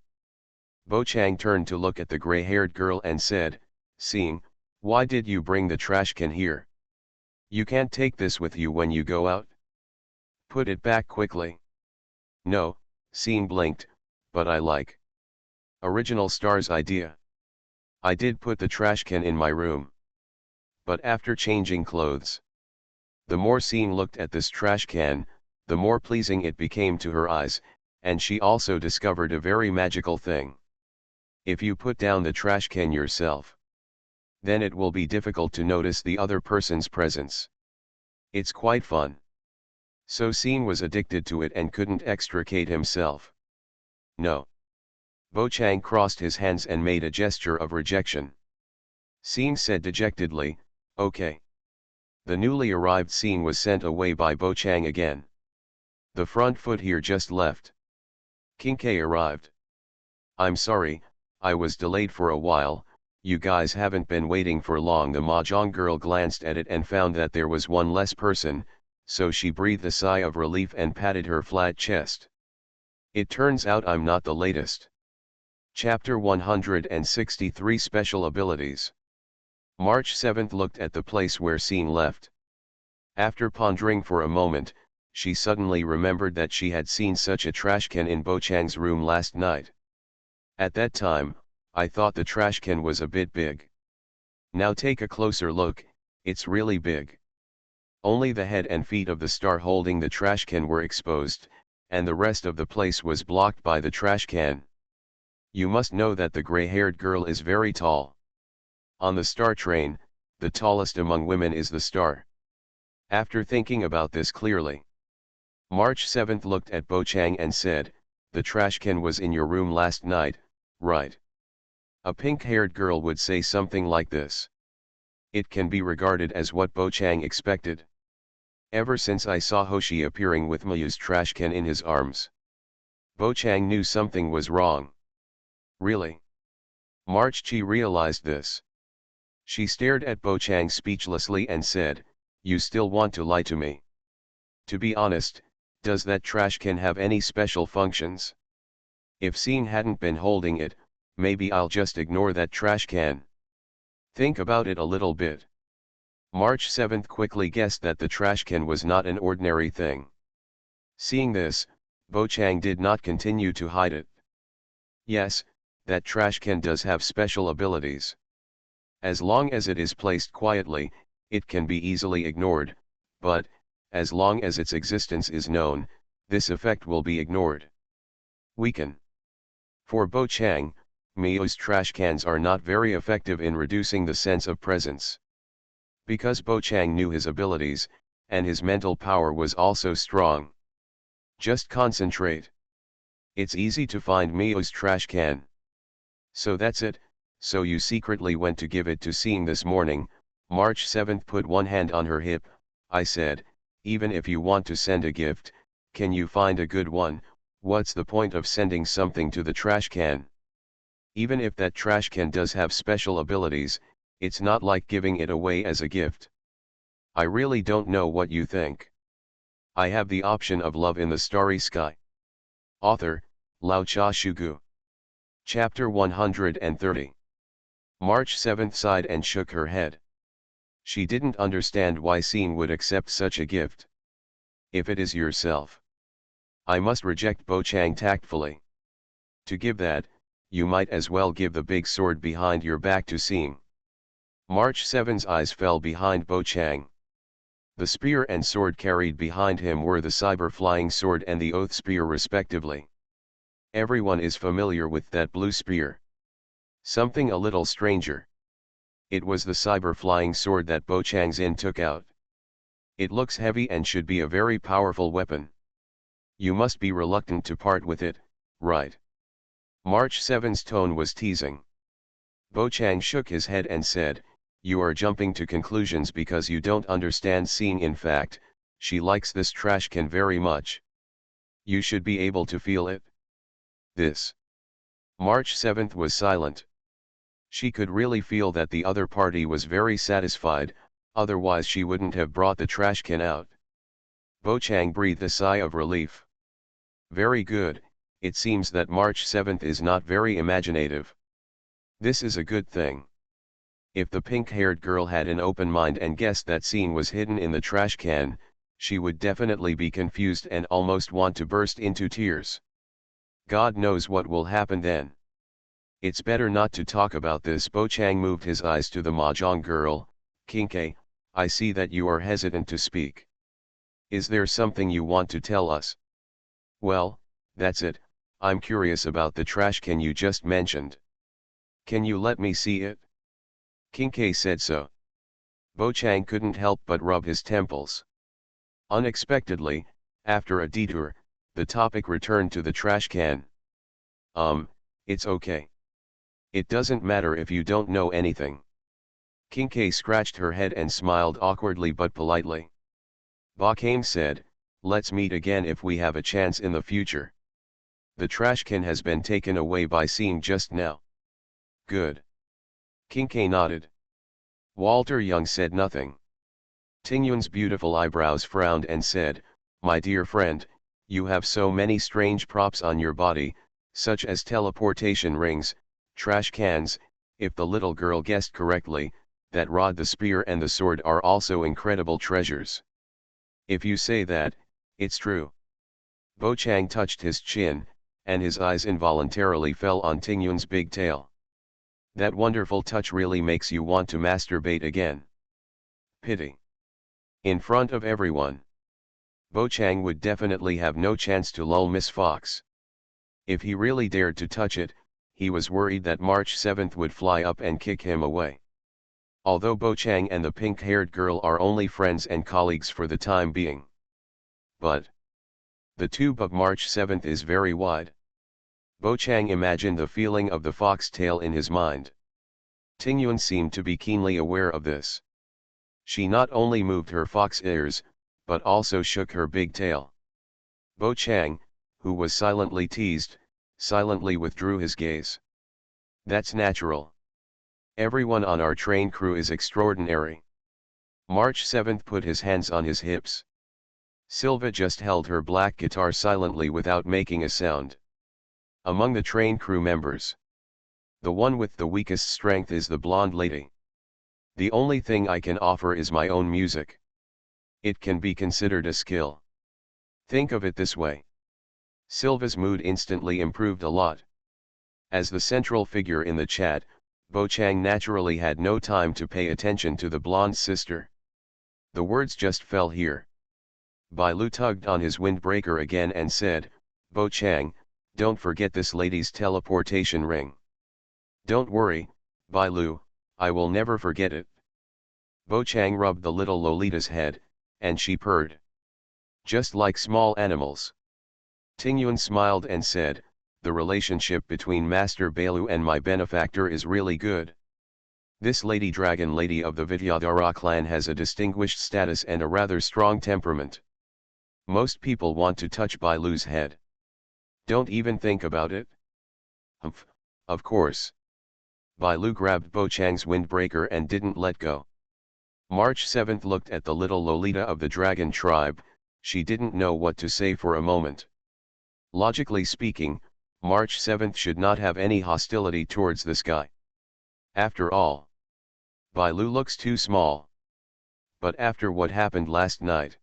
Bo Chang turned to look at the gray-haired girl and said, "Xing, Why did you bring the trash can here? You can't take this with you when you go out. Put it back quickly. No, Scene blinked, but I like. Original star's idea. I did put the trash can in my room. But after changing clothes, the more Scene looked at this trash can, the more pleasing it became to her eyes, and she also discovered a very magical thing. If you put down the trash can yourself, then it will be difficult to notice the other person's presence. It's quite fun. So Scene was addicted to it and couldn't extricate himself. No. Bo Chang crossed his hands and made a gesture of rejection. Scene said dejectedly, okay. The newly arrived Scene was sent away by Bo Chang again. The front foot here just left. King K arrived. I'm sorry, I was delayed for a while. You guys haven't been waiting for long. The mahjong girl glanced at it and found that there was one less person, so she breathed a sigh of relief and patted her flat chest. It turns out I'm not the latest. Chapter 163 Special Abilities. March 7th looked at the place where Scene left. After pondering for a moment, she suddenly remembered that she had seen such a trash can in Bo Chang's room last night. At that time, I thought the trash can was a bit big. Now take a closer look, it's really big. Only the head and feet of the star holding the trash can were exposed, and the rest of the place was blocked by the trash can. You must know that the gray-haired girl is very tall. On the star train, the tallest among women is the star. After thinking about this clearly, March 7th looked at Bo Chang and said, the trash can was in your room last night, right? A pink-haired girl would say something like this. It can be regarded as what Bo Chang expected. Ever since I saw Hoshi appearing with Mayu's trash can in his arms, Bo Chang knew something was wrong. Really? March Chi realized this. She stared at Bo Chang speechlessly and said, you still want to lie to me? To be honest, does that trash can have any special functions? If Scene hadn't been holding it, maybe I'll just ignore that trash can. Think about it a little bit. March 7th quickly guessed that the trash can was not an ordinary thing. Seeing this, Bo Chang did not continue to hide it. Yes, that trash can does have special abilities. As long as it is placed quietly, it can be easily ignored, but, as long as its existence is known, this effect will be ignored. Weaken. For Bo Chang, Mio's trash cans are not very effective in reducing the sense of presence. Because Bo Chang knew his abilities, and his mental power was also strong. Just concentrate. It's easy to find Mio's trash can. So that's it, so you secretly went to give it to Scene this morning. March 7th put one hand on her hip. I said, even if you want to send a gift, can you find a good one? What's the point of sending something to the trash can? Even if that trash can does have special abilities, it's not like giving it away as a gift. I really don't know what you think. I have the option of love in the starry sky. Author, Lao Cha Shugu. Chapter 130. March 7th sighed and shook her head. She didn't understand why Scene would accept such a gift. If it is yourself, I must reject Bo Chang tactfully. To give that, you might as well give the big sword behind your back to Scene. March 7's eyes fell behind Bo Chang. The spear and sword carried behind him were the cyber flying sword and the oath spear respectively. Everyone is familiar with that blue spear. Something a little stranger. It was the cyber flying sword that Bo Chang's in took out. It looks heavy and should be a very powerful weapon. You must be reluctant to part with it, right? March 7's tone was teasing. Bo Chang shook his head and said, you are jumping to conclusions because you don't understand Scene. In fact, she likes this trash can very much. You should be able to feel it. This. March 7th was silent. She could really feel that the other party was very satisfied, otherwise she wouldn't have brought the trash can out. Bo Chang breathed a sigh of relief. Very good, it seems that March 7th is not very imaginative. This is a good thing. If the pink-haired girl had an open mind and guessed that scene was hidden in the trash can, she would definitely be confused and almost want to burst into tears. God knows what will happen then. It's better not to talk about this. Bo Chang moved his eyes to the mahjong girl. Kinke, I see that you are hesitant to speak. Is there something you want to tell us? Well, that's it, I'm curious about the trash can you just mentioned. Can you let me see it? Kinke said so. Bo Chang couldn't help but rub his temples. Unexpectedly, after a detour, the topic returned to the trash can. It's okay. It doesn't matter if you don't know anything. Kinke scratched her head and smiled awkwardly but politely. Ba Kame said, let's meet again if we have a chance in the future. The trash can has been taken away by seeing just now. Good. Kinke nodded. Walter Young said nothing. Tingyun's beautiful eyebrows frowned and said, my dear friend, you have so many strange props on your body, such as teleportation rings, trash cans. If the little girl guessed correctly, that rod, the spear and the sword are also incredible treasures. If you say that, it's true. Bo Chang touched his chin, and his eyes involuntarily fell on Tingyun's big tail. That wonderful touch really makes you want to masturbate again. Pity. In front of everyone. Bo Chang would definitely have no chance to lull Miss Fox. If he really dared to touch it, he was worried that March 7th would fly up and kick him away. Although Bo Chang and the pink-haired girl are only friends and colleagues for the time being. But the tube of March 7th is very wide. Bo Chang imagined the feeling of the fox tail in his mind. Tingyun seemed to be keenly aware of this. She not only moved her fox ears, but also shook her big tail. Bo Chang, who was silently teased, silently withdrew his gaze. That's natural. Everyone on our train crew is extraordinary. March 7th put his hands on his hips. Silva just held her black guitar silently without making a sound. Among the train crew members, the one with the weakest strength is the blonde lady. The only thing I can offer is my own music. It can be considered a skill. Think of it this way. Silva's mood instantly improved a lot. As the central figure in the chat, Bo Chang naturally had no time to pay attention to the blonde sister. The words just fell here. Bai Lu tugged on his windbreaker again and said, Bo Chang, don't forget this lady's teleportation ring. Don't worry, Bai Lu, I will never forget it. Bo Chang rubbed the little Lolita's head, and she purred. Just like small animals. Tingyun smiled and said, the relationship between Master Bailu and my benefactor is really good. This lady dragon lady of the Vidyadhara clan has a distinguished status and a rather strong temperament. Most people want to touch Bailu's head. Don't even think about it. Humph, of course. Bailu grabbed Bo Chang's windbreaker and didn't let go. March 7th looked at the little Lolita of the dragon tribe. She didn't know what to say for a moment. Logically speaking, March 7th should not have any hostility towards this guy. After all, Bailu looks too small. But after what happened last night,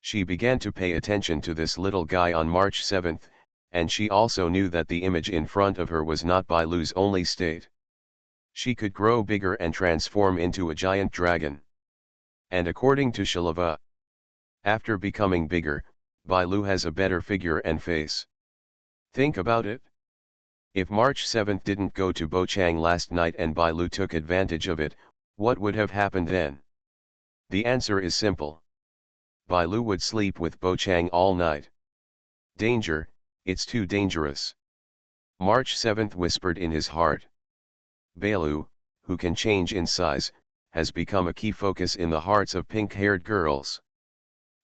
she began to pay attention to this little guy on March 7th, and she also knew that the image in front of her was not Bailu's only state. She could grow bigger and transform into a giant dragon. And according to Shalava, after becoming bigger, Bailu has a better figure and face. Think about it. If March 7th didn't go to Bo Chang last night and Bailu took advantage of it, what would have happened then? The answer is simple. Bailu would sleep with Bo Chang all night. Danger, it's too dangerous. March 7th whispered in his heart. Bailu, who can change in size, has become a key focus in the hearts of pink-haired girls.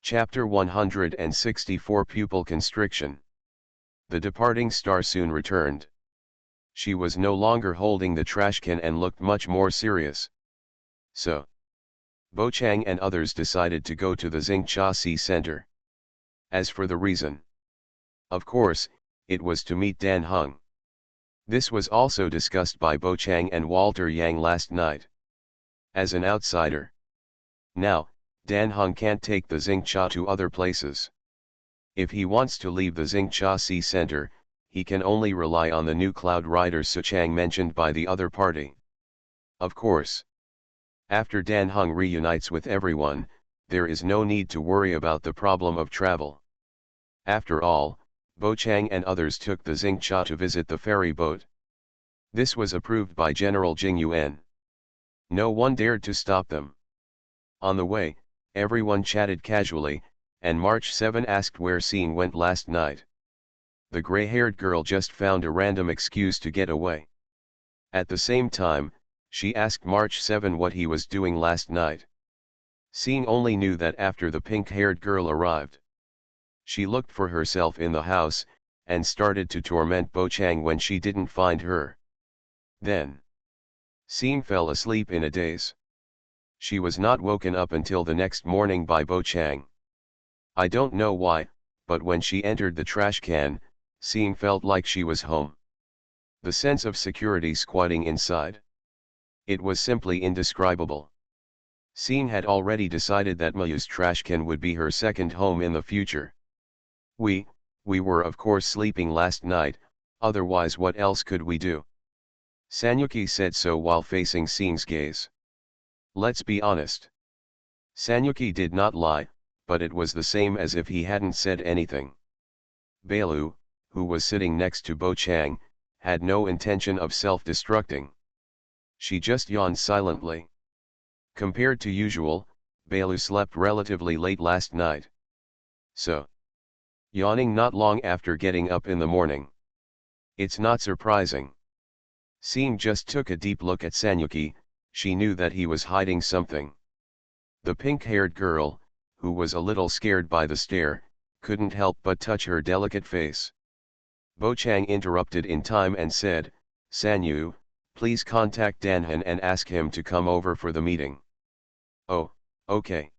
Chapter 164 Pupil Constriction. The departing star soon returned. She was no longer holding the trash can and looked much more serious. So, Bo Chang and others decided to go to the Xingcha Sea Center. As for the reason, of course, it was to meet Dan Heng. This was also discussed by Bo Chang and Walter Yang last night. as an outsider. Now, Dan Heng can't take the Xingcha to other places. If he wants to leave the Xingcha Sea Center, he can only rely on the new Cloud Rider Suchang mentioned by the other party. Of course. After Dan Heng reunites with everyone, there is no need to worry about the problem of travel. After all, Bo Chang and others took the Xingcha to visit the ferry boat. This was approved by General Jing Yuan. No one dared to stop them. On the way, everyone chatted casually, and March 7 asked where Sean went last night. The gray-haired girl just found a random excuse to get away. At the same time, she asked March 7 what he was doing last night. Sean only knew that after the pink-haired girl arrived. She looked for herself in the house, and started to torment Bo Chang when she didn't find her. Then, Sean fell asleep in a daze. She was not woken up until the next morning by Bo Chang. I don't know why, but when she entered the trash can, Sean felt like she was home. The sense of security squatting inside. It was simply indescribable. Sean had already decided that Mayu's trash can would be her second home in the future. We were of course sleeping last night, otherwise what else could we do? Sanyuki said so while facing Sean's gaze. Let's be honest. Sanyuki did not lie, but it was the same as if he hadn't said anything. Bailu, who was sitting next to Bo Chang, had no intention of self-destructing. She just yawned silently. Compared to usual, Bailu slept relatively late last night. So, yawning not long after getting up in the morning. It's not surprising. Sean just took a deep look at Sanyuki. She knew that he was hiding something. The pink-haired girl, who was a little scared by the stare, couldn't help but touch her delicate face. Bo Chang interrupted in time and said, "Sanyu, please contact Dan Han and ask him to come over for the meeting." "Oh, okay."